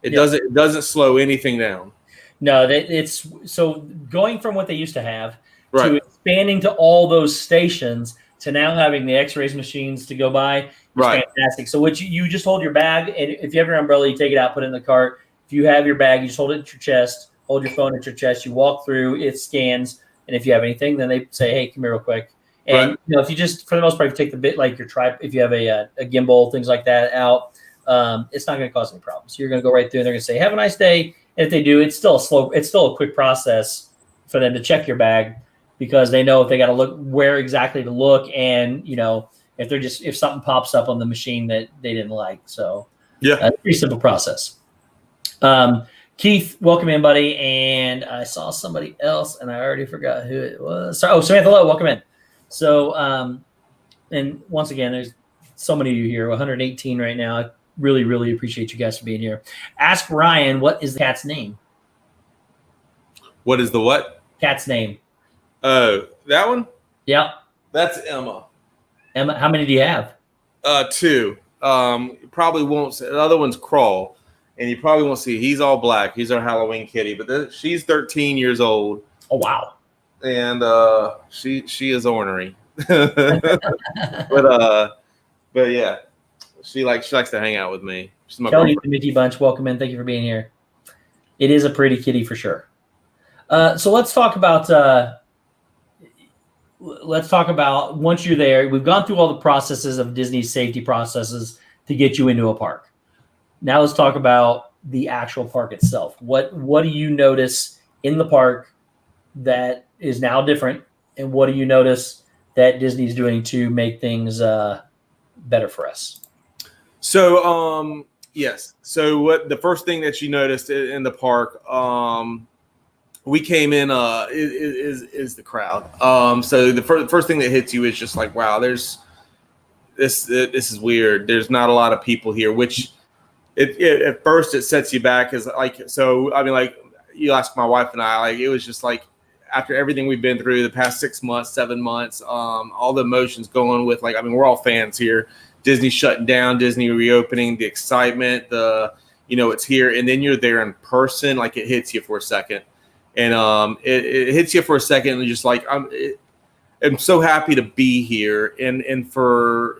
Speaker 2: It doesn't slow anything down.
Speaker 1: No, it's so going from what they used to have
Speaker 2: right.
Speaker 1: to expanding to all those stations to now having the X-rays machines to go by.
Speaker 2: Right.
Speaker 1: Fantastic. So what you just hold your bag, and if you have your umbrella, you take it out, put it in the cart. If you have your bag, you just hold it at your chest, hold your phone at your chest, you walk through, it scans, and if you have anything, then they say, hey, come here real quick. And if you just, for the most part, if you take the bit like your if you have a gimbal, things like that out, it's not going to cause any problems. You're going to go right through, and they're going to say, have a nice day. And if they do, it's still a quick process for them to check your bag because they know if they got to look where exactly to look, and if something pops up on the machine that they didn't like. So pretty simple process. Keith, welcome in, buddy. And I saw somebody else and I already forgot who it was. Sorry. Oh, Samantha Lowe, welcome in. So, and once again, there's so many of you here, 118 right now. I really, really appreciate you guys for being here. Ask Ryan, what is the cat's name?
Speaker 2: What is the what?
Speaker 1: Cat's name.
Speaker 2: Oh, that one?
Speaker 1: Yeah.
Speaker 2: That's Emma.
Speaker 1: Emma, how many do you have?
Speaker 2: 2. You probably won't see. The other one's Crawl, and you probably won't see. He's all black. He's our Halloween kitty, but she's 13 years old.
Speaker 1: Oh wow!
Speaker 2: And she is ornery, but yeah, she likes to hang out with me. She's my
Speaker 1: Kelly, the Mickey Bunch, welcome in. Thank you for being here. It is a pretty kitty for sure. So let's talk about. Let's talk about once you're there. We've gone through all the processes of Disney's safety processes to get you into a park. Now let's talk about the actual park itself. What do you notice in the park that is now different, and what do you notice that Disney's doing to make things better for us?
Speaker 2: So yes. So what the first thing that you noticed in the park, we came in is the crowd. So the first thing that hits you is just like, wow, there's this is weird. There's not a lot of people here, which at first it sets you back. Is like, so I mean, like you ask my wife and I, like it was just like after everything we've been through the past 6 months, 7 months, all the emotions going with, like, I mean, we're all fans here. Disney shutting down, Disney reopening, the excitement, it's here, and then you're there in person, like it hits you for a second. And it hits you for a second, and you're just like, I'm so happy to be here, and for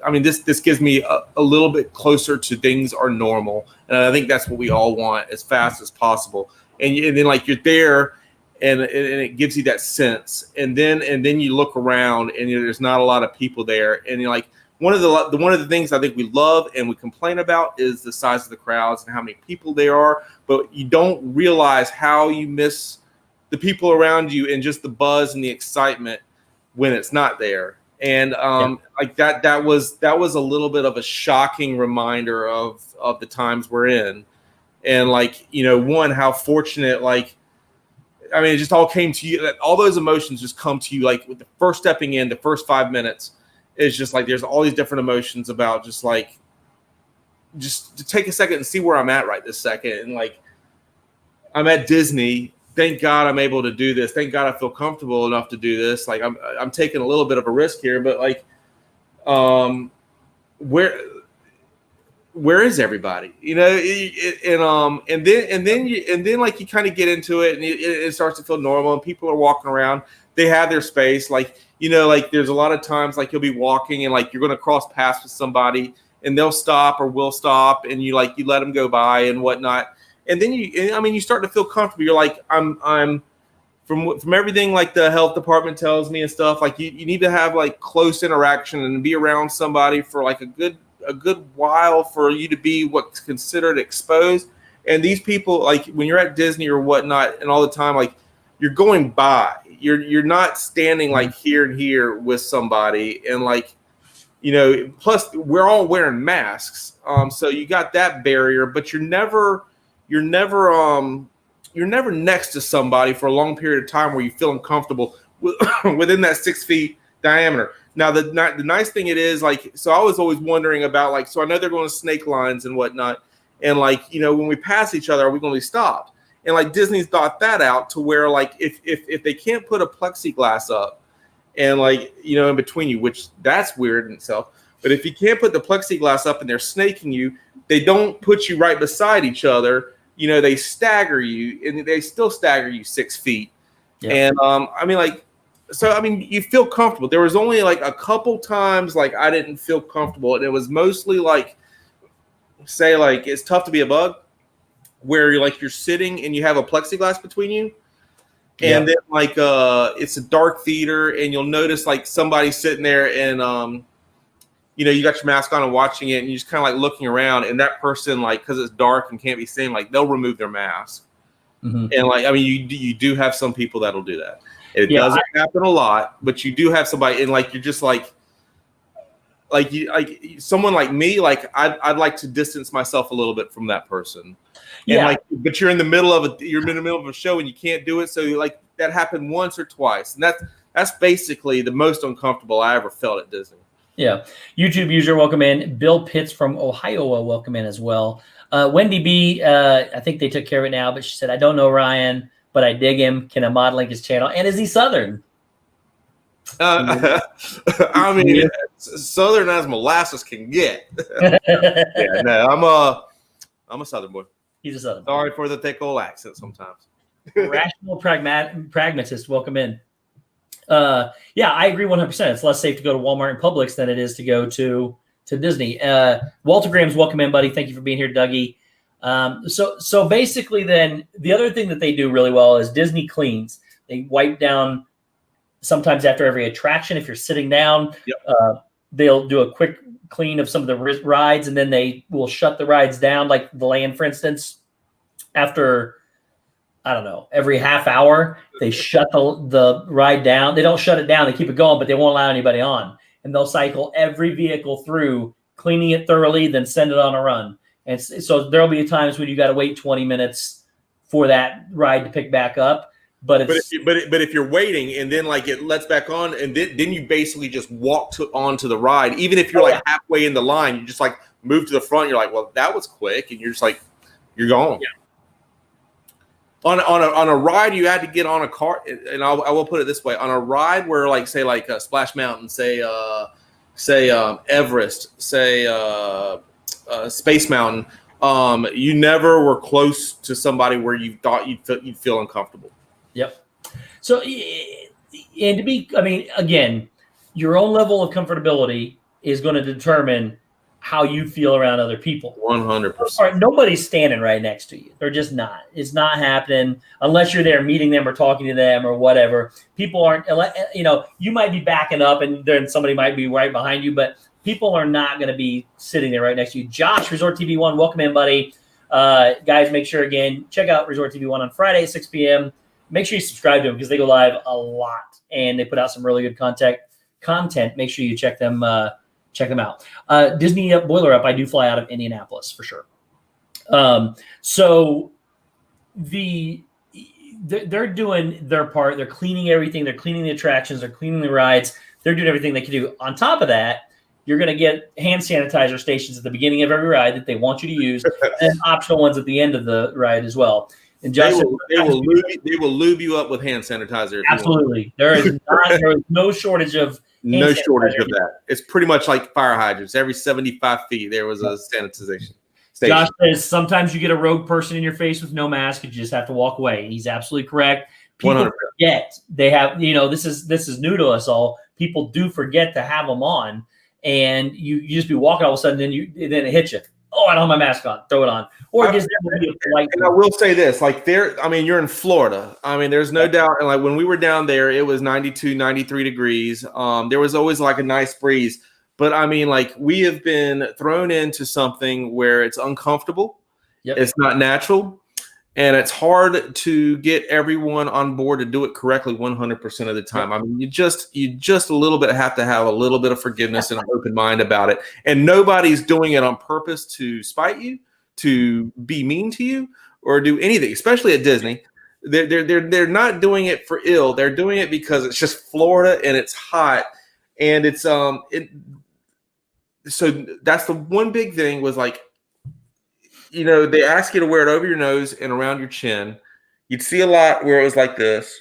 Speaker 2: I mean, this gives me a little bit closer to things are normal, and I think that's what we all want as fast as possible. And then like you're there, and it gives you that sense, and then you look around, and there's not a lot of people there, and you're like one of the things I think we love and we complain about is the size of the crowds and how many people there are, but you don't realize how you miss the people around you and just the buzz and the excitement when it's not there. And like that was a little bit of a shocking reminder of the times we're in. And like, how fortunate, like, I mean, it just all came to you. All those emotions just come to you, like with the first stepping in, the first 5 minutes is just like, there's all these different emotions about just to take a second and see where I'm at right this second. And like, I'm at Disney. Thank God I'm able to do this. Thank God I feel comfortable enough to do this. Like I'm taking a little bit of a risk here, but like, where is everybody? And then like you kind of get into it and it starts to feel normal and people are walking around. They have their space. Like, like there's a lot of times like you'll be walking and like you're going to cross paths with somebody and they'll stop or will stop and you let them go by and whatnot. And then you start to feel comfortable. You're like, I'm from everything like the health department tells me and stuff, like you need to have like close interaction and be around somebody for like a good while for you to be what's considered exposed. And these people, like when you're at Disney or whatnot and all the time, like you're going by, you're not standing like here and here with somebody. And like, plus we're all wearing masks. So you got that barrier, but you're never next to somebody for a long period of time where you feel uncomfortable within that 6 feet diameter. Now, the nice thing it is, like, so I was always wondering about, like, so I know they're going to snake lines and whatnot. And, like, when we pass each other, are we going to be stopped? And, like, Disney's thought that out to where, like, if they can't put a plexiglass up and, like, in between you, which that's weird in itself. But if you can't put the plexiglass up and they're snaking you, they don't put you right beside each other. They stagger you, and they still stagger you 6 feet. Yeah. And, you feel comfortable. There was only like a couple times like I didn't feel comfortable, and it was mostly like, say, like it's tough to be a bug, where you're sitting and you have a plexiglass between you, and then like it's a dark theater, and you'll notice like somebody sitting there, and you got your mask on and watching it, and you just kind of like looking around, and that person, like, because it's dark and can't be seen, like they'll remove their mask, and like you do have some people that'll do that. It doesn't happen a lot, but you do have somebody, and like you're just like someone like me, like I'd like to distance myself a little bit from that person. And like, but you're in the middle of a show and you can't do it. So like that happened once or twice, and that's basically the most uncomfortable I ever felt at Disney.
Speaker 1: Yeah. YouTube user, welcome in. Bill Pitts from Ohio, welcome in as well. Wendy B, I think they took care of it now, but she said, I don't know Ryan, but I dig him. Can I mod link his channel? And is he Southern?
Speaker 2: I mean, Southern as molasses can get. Yeah, no, I'm a Southern boy.
Speaker 1: He's a Southern boy.
Speaker 2: Sorry for the thick old accent sometimes.
Speaker 1: Rational pragmatist, welcome in. I agree 100%. It's less safe to go to Walmart and Publix than it is to go to Disney. Walter Graham's welcome in, buddy. Thank you for being here, Dougie. So basically then the other thing that they do really well is Disney cleans. They wipe down sometimes after every attraction. If you're sitting down, they'll do a quick clean of some of the rides, and then they will shut the rides down, like the Land, for instance, after, I don't know, every half hour, they shut the ride down. They don't shut it down. They keep it going, but they won't allow anybody on. And they'll cycle every vehicle through, cleaning it thoroughly, then send it on a run. And so there'll be times when you got to wait 20 minutes for that ride to pick back up. But if you're waiting and then like it lets back on, and then you basically just walk onto the ride, even if you're like halfway in the line, you just like move to the front. You're like, well, that was quick, and you're just like, you're gone. Yeah. On a ride, you had to get on a cart, and I will put it this way: on a ride where, like, say, like Splash Mountain, say Everest, say Space Mountain, you never were close to somebody where you thought you'd feel uncomfortable. Yep. So, and to be, I mean, again, your own level of comfortability is going to determine how you feel around other people. 100%. All right, nobody's standing right next to you. They're just not. It's not happening unless you're there meeting them or talking to them or whatever. People aren't, you know, you might be backing up and then somebody might be right behind you, but people are not going to be sitting there right next to you. Josh, Resort TV 1, welcome in, buddy. Guys, make sure, again, check out Resort TV 1 on Friday at 6 p.m. Make sure you subscribe to them because they go live a lot, and they put out some really good content. Make sure you check them out. Disney Boiler Up, I do fly out of Indianapolis for sure. So they're doing their part. They're cleaning everything. They're cleaning the attractions. They're cleaning the rides. They're doing everything they can do. On top of that, you're going to get hand sanitizer stations at the beginning of every ride that they want you to use, and optional ones at the end of the ride as well. And Josh,
Speaker 2: they will lube you up with hand sanitizer.
Speaker 1: Absolutely, there is no shortage of
Speaker 2: shortage of that. It's pretty much like fire hydrants. Every 75 feet, there was a sanitization station. Josh
Speaker 1: says sometimes you get a rogue person in your face with no mask, and you just have to walk away. He's absolutely correct. People
Speaker 2: 100%.
Speaker 1: forget they have. This is new to us all. People do forget to have them on. And you just be walking all of a sudden, then it hits you. Oh, I don't have my mask on. Throw it on. Or just
Speaker 2: and I will say this, you're in Florida. There's no doubt. And when we were down there, it was 92, 93 degrees. There was always a nice breeze. But we have been thrown into something where it's uncomfortable. Yep. It's not natural. And it's hard to get everyone on board to do it correctly 100% of the time. You just a little bit have to have a little bit of forgiveness and an open mind about it. And nobody's doing it on purpose to spite you, to be mean to you, or do anything. Especially at Disney, they're not doing it for ill. They're doing it because it's just Florida and it's hot, and it's So that's the one big thing was they ask you to wear it over your nose and around your chin. You'd see a lot where it was like this.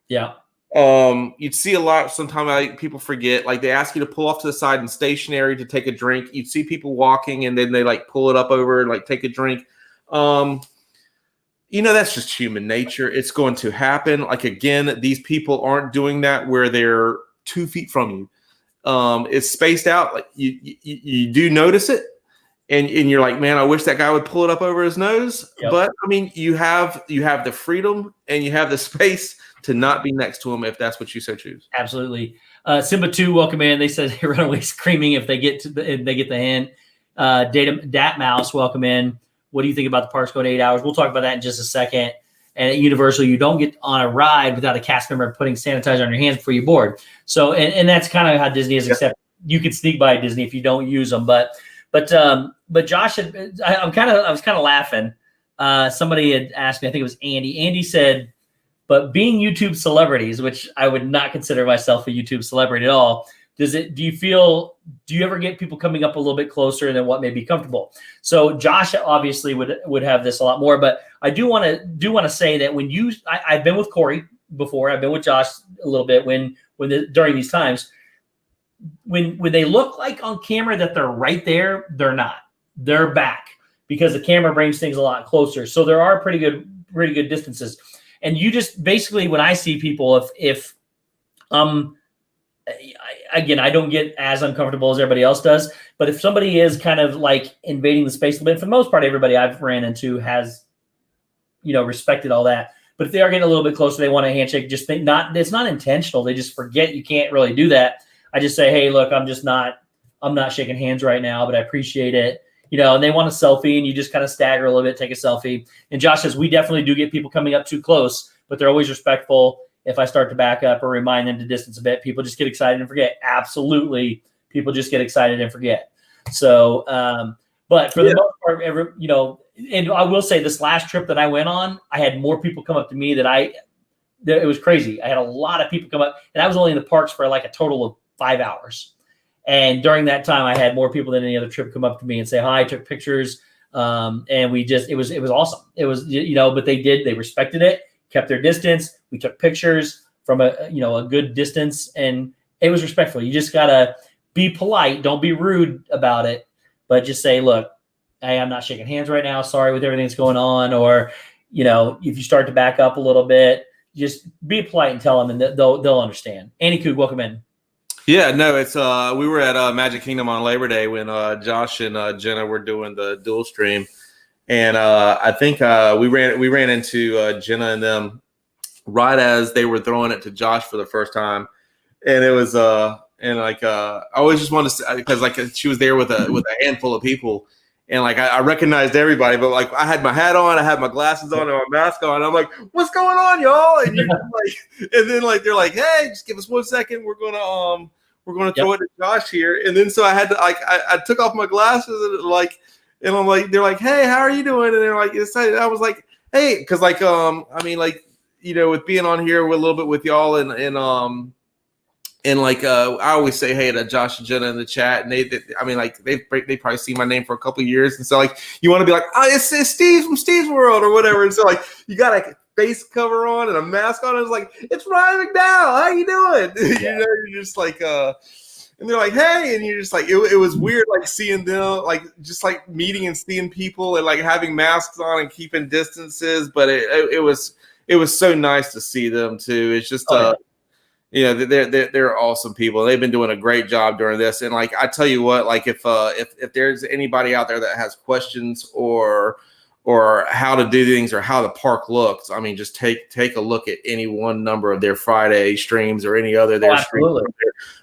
Speaker 1: Yeah.
Speaker 2: You'd see a lot sometimes people forget. They ask you to pull off to the side and stationary to take a drink. You'd see people walking and then they pull it up over and take a drink. That's just human nature. It's going to happen. Again, these people aren't doing that where they're 2 feet from you. It's spaced out. You do notice it. And you're like, man, I wish that guy would pull it up over his nose. Yep. But you have the freedom and you have the space to not be next to him if that's what you so choose.
Speaker 1: Absolutely. Simba 2, welcome in. They said they run away screaming if they get the hint. Dat Mouse, welcome in. What do you think about the parks going 8 hours? We'll talk about that in just a second. And at Universal, you don't get on a ride without a cast member putting sanitizer on your hands before you board. So, and that's kind of how Disney is. Except you can sneak by Disney if you don't use them, But Josh, I was kind of laughing. Somebody had asked me, I think it was Andy. Andy said, but being YouTube celebrities, which I would not consider myself a YouTube celebrity at all, do you ever get people coming up a little bit closer than what may be comfortable? So Josh obviously would have this a lot more, but I do want to say that when I've been with Corey before, I've been with Josh a little bit during these times. When they look like on camera that they're right there, they're not. They're back because the camera brings things a lot closer. So there are pretty good distances. And you just basically, when I see people, if again, I don't get as uncomfortable as everybody else does, but if somebody is kind of invading the space a little bit, for the most part, everybody I've ran into has, respected all that. But if they are getting a little bit closer, they want a handshake. It's not intentional. They just forget you can't really do that. I just say, hey, look, I'm not shaking hands right now, but I appreciate it. And they want a selfie and you just kind of stagger a little bit, take a selfie. And Josh says, we definitely do get people coming up too close, but they're always respectful. If I start to back up or remind them to distance a bit, people just get excited and forget. Absolutely. People just get excited and forget. So, but for the most part, and I will say this last trip that I went on, I had more people come up to me it was crazy. I had a lot of people come up and I was only in the parks for a total of 5 hours. And during that time, I had more people than any other trip come up to me and say hi, took pictures. And it was awesome. It was, but they respected it, kept their distance. We took pictures from a good distance and it was respectful. You just got to be polite. Don't be rude about it, but just say, look, hey, I'm not shaking hands right now. Sorry with everything that's going on. Or, if you start to back up a little bit, just be polite and tell them and they'll understand. Annie Coog, welcome in.
Speaker 2: Yeah, no, it's we were at Magic Kingdom on Labor Day when Josh and Jenna were doing the dual stream, and I think we ran into Jenna and them right as they were throwing it to Josh for the first time, and it was And like I always just wanted to say, because like she was there with a handful of people, and like I recognized everybody, but like I had my hat on, I had my glasses on, and my mask on. I'm like, "What's going on, y'all?" And you're like, and then like they're like, "Hey, just give us 1 second. We're gonna throw it to Josh here." And then so I had to like I took off my glasses and I'm like, they're like, "Hey, how are you doing?" And they're like, excited. I was like, "Hey," because like I mean like, you know, with being on here with a little bit with y'all and like I always say hey to Josh and Jenna in the chat, and they I mean like they probably seen my name for a couple of years, and so like you want to be like, oh, it's Steve from Steve's World or whatever, and so like you got a face cover on and a mask on, and it's like, it's Ryan McDowell, how you doing? Yeah. You know, you're just like and they're like, hey, and you're just like, it was weird like seeing them, like just like meeting and seeing people and like having masks on and keeping distances, but it was so nice to see them too. It's just you know, they're awesome people. They've been doing a great job during this. And like I tell you what, like if there's anybody out there that has questions or how to do things or how the park looks, I mean, just take a look at any one number of their Friday streams or any other their streams.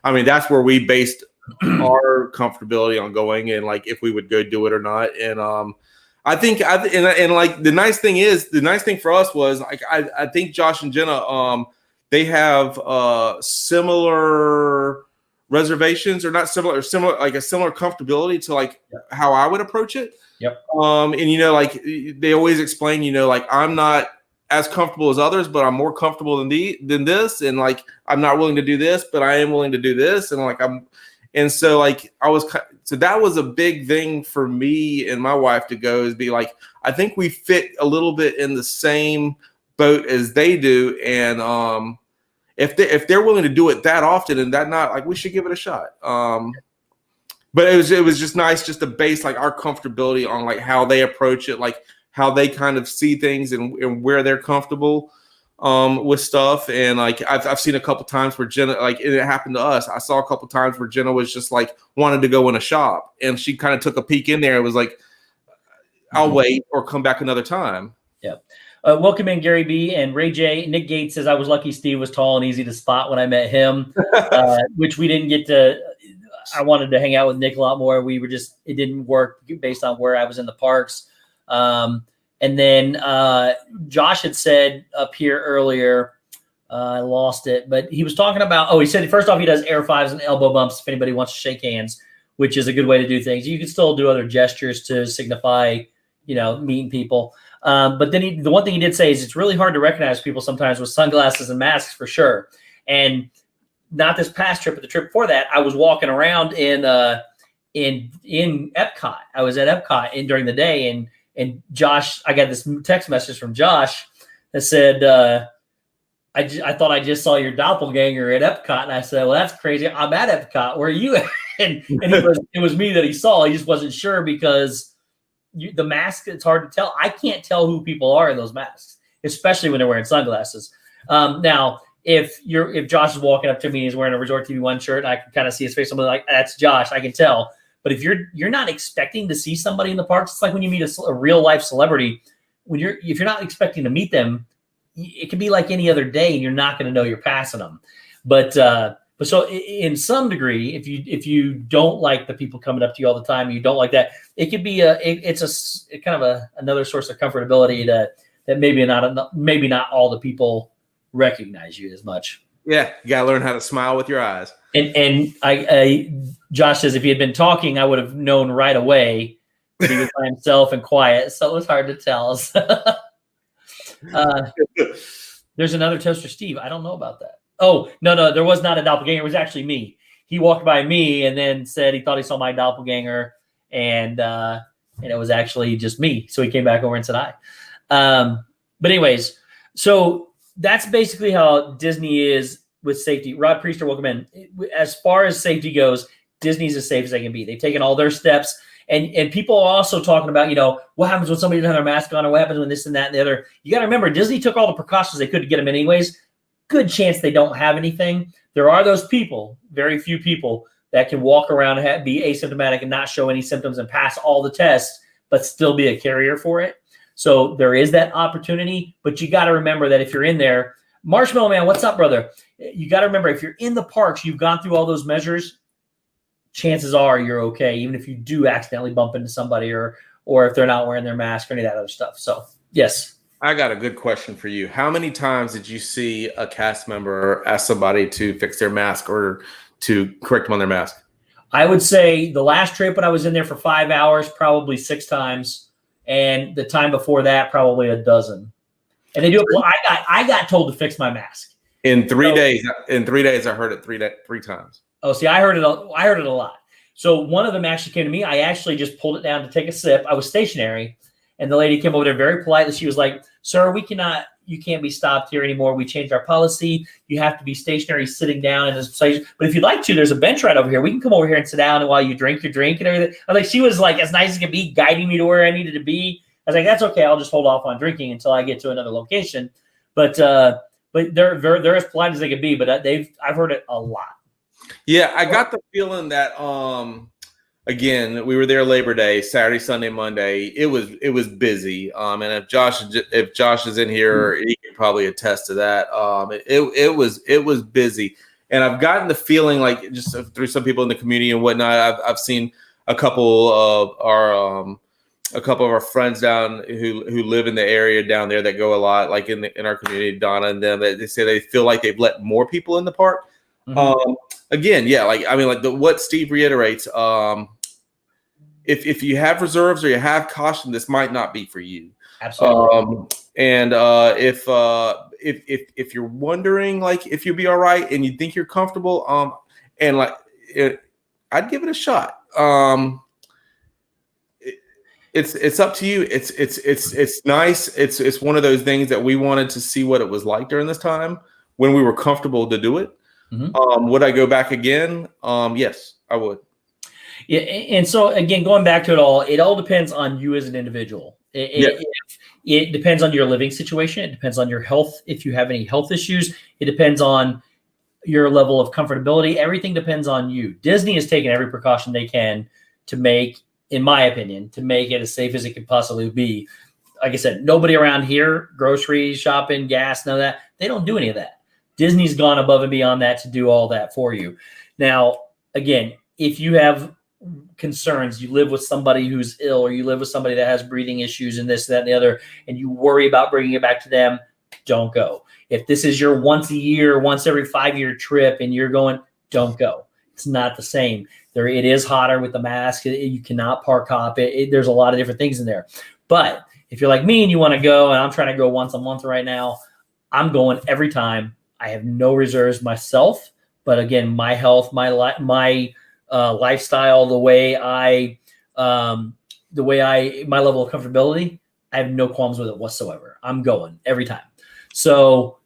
Speaker 2: I mean, that's where we based our comfortability on going and like if we would go do it or not. And I think and like the nice thing for us was like I think Josh and Jenna they have similar reservations, or not similar, like a similar comfortability to like how I would approach it.
Speaker 1: Yep.
Speaker 2: And you know, like they always explain, you know, like I'm not as comfortable as others, but I'm more comfortable than this, and like I'm not willing to do this, but I am willing to do this, and like so like so that was a big thing for me and my wife to go, is be like, I think we fit a little bit in the same boat as they do, and if they're willing to do it that often and that not, like we should give it a shot. But it was just nice just to base like our comfortability on like how they approach it, like how they kind of see things and where they're comfortable with stuff. And like I've seen a couple times where Jenna, like it happened to us. I saw a couple times where Jenna was just like wanted to go in a shop, and she kind of took a peek in there and was like, I'll wait or come back another time.
Speaker 1: Yeah. Welcome in, Gary B. and Ray J. Nick Gates says, I was lucky Steve was tall and easy to spot when I met him, which we didn't get to. I wanted to hang out with Nick a lot more. It didn't work based on where I was in the parks. And then Josh had said up here earlier, I lost it, but he was talking about, he said, first off, he does air fives and elbow bumps if anybody wants to shake hands, which is a good way to do things. You can still do other gestures to signify, you know, meeting people. But then the one thing he did say is it's really hard to recognize people sometimes with sunglasses and masks, for sure. And not this past trip, but the trip before that, I was walking around in Epcot. I was at Epcot during the day, and Josh, I got this text message from Josh that said, I thought I just saw your doppelganger at Epcot. And I said, well, that's crazy. I'm at Epcot. Where are you at? And it was me that he saw. He just wasn't sure because the mask, it's hard to tell. I can't tell who people are in those masks, especially when they're wearing sunglasses. Now, if Josh is walking up to me and he's wearing a Resort TV 1 shirt, and I can kind of see his face, I'm like, that's Josh, I can tell. But if you're not expecting to see somebody in the parks, it's like when you meet a real life celebrity. If you're not expecting to meet them, it can be like any other day, and you're not going to know you're passing them. But so in some degree, if you don't like the people coming up to you all the time, you don't like that, it could be it's kind of another source of comfortability that maybe not all the people recognize you as much.
Speaker 2: Yeah, you gotta learn how to smile with your eyes.
Speaker 1: And Josh says if he had been talking, I would have known right away that he was by himself and quiet. So it was hard to tell. There's another toaster, Steve. I don't know about that. Oh, no, there was not a doppelganger. It was actually me. He walked by me and then said he thought he saw my doppelganger, and it was actually just me. So he came back over and said hi. But anyways, so that's basically how Disney is with safety. Rod Priester, welcome in. As far as safety goes, Disney's as safe as they can be. They've taken all their steps. And people are also talking about, you know, what happens when somebody doesn't have their mask on, or what happens when this and that and the other. You got to remember, Disney took all the precautions they could to get them in anyways. Good chance they don't have anything. There are those people, very few people, that can walk around and be asymptomatic and not show any symptoms and pass all the tests, but still be a carrier for it. So there is that opportunity, but you got to remember that if you're in there, Marshmallow Man, what's up, brother? You got to remember, if you're in the parks, you've gone through all those measures, chances are you're okay, even if you do accidentally bump into somebody or if they're not wearing their mask or any of that other stuff. So, yes.
Speaker 2: I got a good question for you. How many times did you see a cast member ask somebody to fix their mask or to correct them on their mask? I
Speaker 1: would say the last trip when I was in there for 5 hours, probably 6 times. And the time before that, probably a dozen. And they do it. Well, I got told to fix my mask.
Speaker 2: In 3 days. In 3 days, I heard it three times.
Speaker 1: Oh, see, I heard it a lot. So one of them actually came to me. I actually just pulled it down to take a sip. I was stationary. And the lady came over there very politely. She was like, "Sir, you can't be stopped here anymore. We changed our policy. You have to be stationary, sitting down in this place. But if you'd like to, there's a bench right over here. We can come over here and sit down and while you drink your drink and everything." I was like, she was like as nice as could be, guiding me to where I needed to be. I was like, "That's okay. I'll just hold off on drinking until I get to another location." But they're as polite as they could be. But I've heard it a lot.
Speaker 2: Yeah, I got the feeling that again, we were there Labor Day, Saturday, Sunday, Monday. It was busy. And if Josh is in here, he can probably attest to that. It was busy. And I've gotten the feeling, like, just through some people in the community and whatnot, I've seen a couple of our friends down who live in the area down there that go a lot, like in our community, Donna and them, they say they feel like they've let more people in the park. Mm-hmm. Again, yeah, like, I mean, like what Steve reiterates, if you have reserves or you have caution, this might not be for you.
Speaker 1: Absolutely.
Speaker 2: And if you're wondering, like, if you'll be all right and you think you're comfortable, and like, I'd give it a shot. It's up to you. It's nice. It's one of those things that we wanted to see what it was like during this time when we were comfortable to do it. Mm-hmm. Would I go back again? Yes, I would.
Speaker 1: Yeah, and so again, going back to it all depends on you as an individual. It depends on your living situation. It depends on your health. If you have any health issues, it depends on your level of comfortability. Everything depends on you. Disney has taken every precaution they can to make, in my opinion, to make it as safe as it could possibly be. Like I said, nobody around here, groceries, shopping, gas, none of that, they don't do any of that. Disney's gone above and beyond that to do all that for you. Now, again, if you have concerns, you live with somebody who's ill, or you live with somebody that has breathing issues and this, that, and the other, and you worry about bringing it back to them, don't go. If this is your once a year, once every 5-year trip and you're going, don't go. It's not the same. It is hotter with the mask. You cannot park hop. There's a lot of different things in there. But if you're like me and you want to go, and I'm trying to go once a month right now, I'm going every time. I have no reserves myself, but again, my health, my lifestyle, my level of comfortability, I have no qualms with it whatsoever. I'm going every time. So,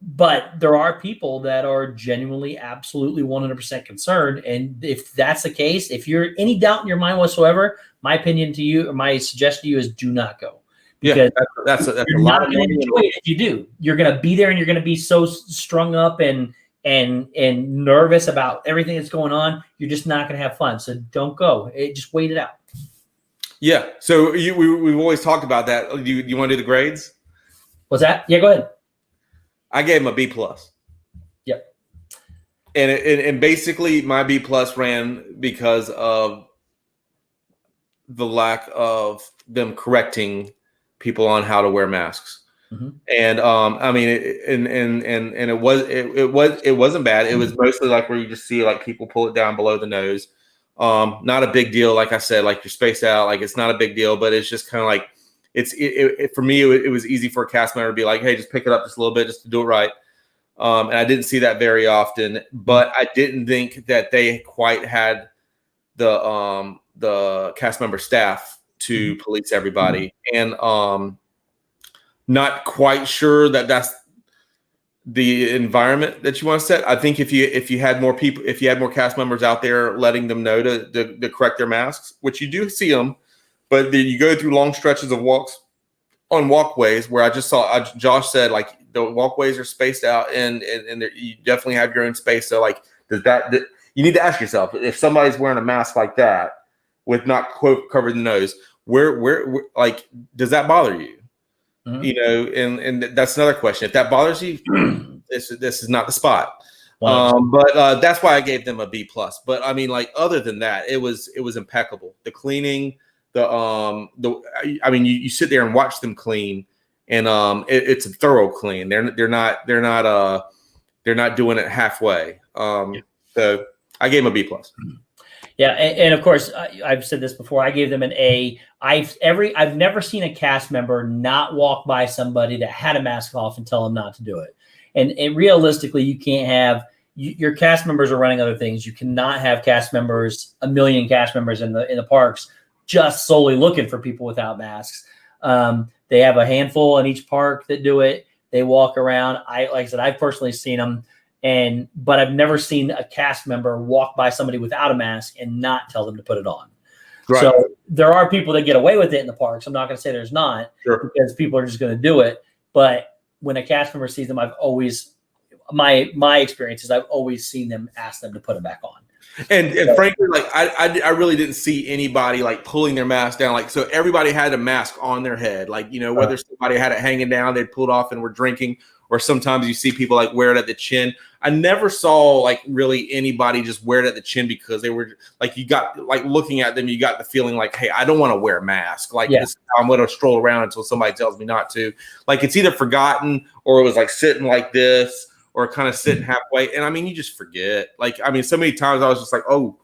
Speaker 1: but there are people that are genuinely, absolutely 100% concerned. And if that's the case, if you're any doubt in your mind whatsoever, my opinion to you, or my suggestion to you, is do not go. Because
Speaker 2: that's
Speaker 1: you're not going to enjoy it if you do. You're going to be there and you're going to be so strung up and nervous about everything that's going on. You're just not going to have fun. So don't go. Just wait it out.
Speaker 2: Yeah. So we've always talked about that. You want to do the grades?
Speaker 1: What's that? Yeah, go ahead.
Speaker 2: I gave him a B+.
Speaker 1: Yep.
Speaker 2: And basically my B+ ran because of the lack of them correcting people on how to wear masks. Mm-hmm. And I mean, it wasn't bad. It was mostly like where you just see like people pull it down below the nose. Not a big deal. Like I said, like you're spaced out, like it's not a big deal, but it's just kind of like, for me, it was easy for a cast member to be like, hey, just pick it up just a little bit just to do it right. And I didn't see that very often, but I didn't think that they quite had the cast member staff to police everybody. And not quite sure that that's the environment that you want to set. I think if you had more people, if you had more cast members out there letting them know to correct their masks, which you do see them, but then you go through long stretches of walkways where I just saw, Josh said, like, the walkways are spaced out and you definitely have your own space. So like, you need to ask yourself, if somebody's wearing a mask like that with not quote covered the nose, where like, does that bother you? you know, and that's another question. If that bothers you, this is not the spot. But that's why I gave them a B+. But I mean, like, other than that, it was impeccable. The cleaning, I mean, you sit there and watch them clean, and it's a thorough clean. They're not doing it halfway. So I gave them a B+.
Speaker 1: Yeah, and of course, I've said this before. I gave them an A. I've never seen a cast member not walk by somebody that had a mask off and tell them not to do it. And realistically, you can't have your cast members are running other things. You cannot have cast members, a million cast members in the parks, just solely looking for people without masks. They have a handful in each park that do it. They walk around. Like I said, I've personally seen them. But I've never seen a cast member walk by somebody without a mask and not tell them to put it on. Right. So there are people that get away with it in the parks. I'm not going to say there's not, because people are just going to do it. But when a cast member sees them, I've always, my experience is I've always seen them ask them to put it back on.
Speaker 2: And frankly, like I really didn't see anybody like pulling their mask down. Like, so everybody had a mask on their head. Like, you know, whether somebody had it hanging down, they'd pull it off and were drinking, or sometimes you see people like wear it at the chin. I never saw like really anybody just wear it at the chin because they were like, you got like looking at them, you got the feeling like, hey, I don't want to wear a mask. Like this, I'm going to stroll around until somebody tells me not to. Like, it's either forgotten or it was like sitting like this or kind of sitting halfway. And I mean, you just forget. Like, I mean, so many times I was just like, oh,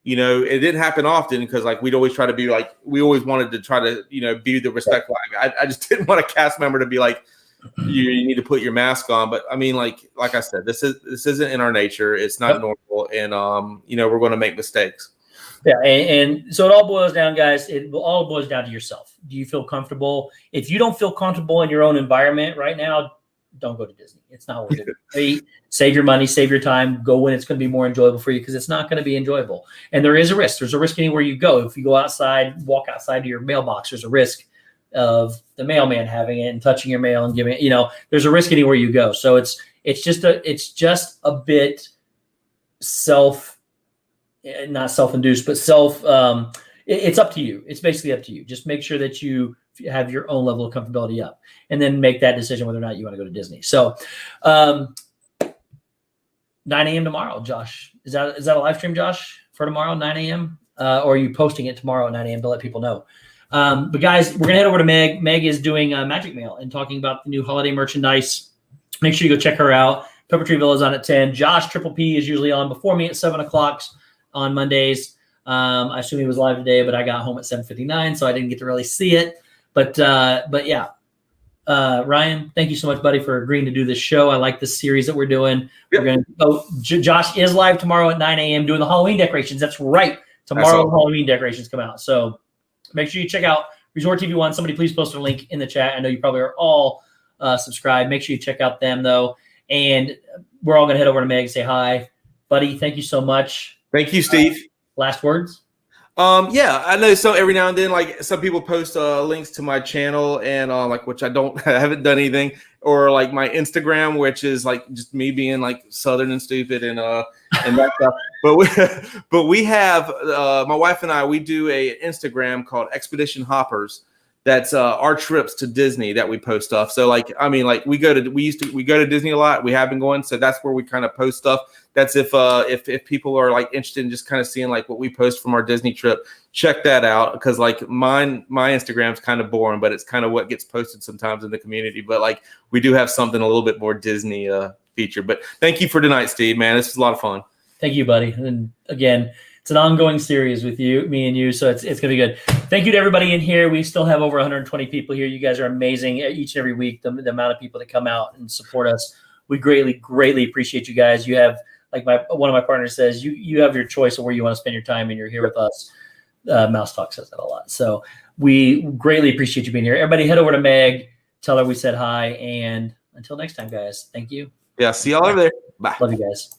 Speaker 2: you know, it didn't happen often because like we'd always try to be like, we always wanted to try to, you know, be the respectful. I just didn't want a cast member to be like, you need to put your mask on. But I mean, like I said, this isn't in our nature. It's not normal. And, you know, we're going to make mistakes.
Speaker 1: Yeah. And so it all boils down, guys. It all boils down to yourself. Do you feel comfortable? If you don't feel comfortable in your own environment right now, don't go to Disney. It's not worth it. Save your money, save your time, go when it's going to be more enjoyable for you, because it's not going to be enjoyable. And there is a risk. There's a risk anywhere you go. If you go outside, walk outside to your mailbox, there's a risk of the mailman having it and touching your mail and giving it, you know, there's a risk anywhere you go. So it's just a bit not self-induced, but it's up to you. It's basically up to you. Just make sure that you have your own level of comfortability up, and then make that decision whether or not you want to go to Disney. So 9 a.m. tomorrow, Josh. Is that a live stream, Josh, for tomorrow, 9 a.m.? Or are you posting it tomorrow at 9 a.m. to let people know? But guys, we're going to head over to Meg. Meg is doing Magic Mail and talking about the new holiday merchandise. Make sure you go check her out. Pepper Tree Villa is on at 10. Josh, Triple P, is usually on before me at 7 o'clock on Mondays. I assume he was live today, but I got home at 7:59, so I didn't get to really see it. But yeah, Ryan, thank you so much, buddy, for agreeing to do this show. I like this series that we're doing. Yep. We're going to go. Josh is live tomorrow at 9 a.m. doing the Halloween decorations. That's right. Tomorrow, the Halloween decorations come out. So make sure you check out Resort TV One. Somebody please post a link in the chat. I know you probably are all subscribed. Make sure you check out them, though. And we're all going to head over to Meg and say hi. Buddy, thank you so much.
Speaker 2: Thank you, Steve.
Speaker 1: Last words?
Speaker 2: Yeah, I know. So every now and then, like, some people post links to my channel and like, which I haven't done anything, or like my Instagram, which is like just me being like Southern and stupid and that stuff. But we have my wife and I, we do a Instagram called Expedition Hoppers. That's our trips to Disney that we post stuff. So like, I mean, like we go to Disney a lot. We have been going, so that's where we kind of post stuff. That's if people are like interested in just kind of seeing like what we post from our Disney trip, check that out. Because like my Instagram's kind of boring, but it's kind of what gets posted sometimes in the community. But like we do have something a little bit more Disney feature. But thank you for tonight, Steve. Man, this was a lot of fun.
Speaker 1: Thank you, buddy. And again, it's an ongoing series with me and you, so it's going to be good. Thank you to everybody in here. We still have over 120 people here. You guys are amazing each and every week, the amount of people that come out and support us. We greatly appreciate you guys. You have, like one of my partners says, you have your choice of where you want to spend your time, and you're here with us. Mouse Talk says that a lot. So we greatly appreciate you being here. Everybody head over to Meg, tell her we said hi, and until next time, guys, thank you.
Speaker 2: Yeah, see y'all over there. Bye.
Speaker 1: Love you guys.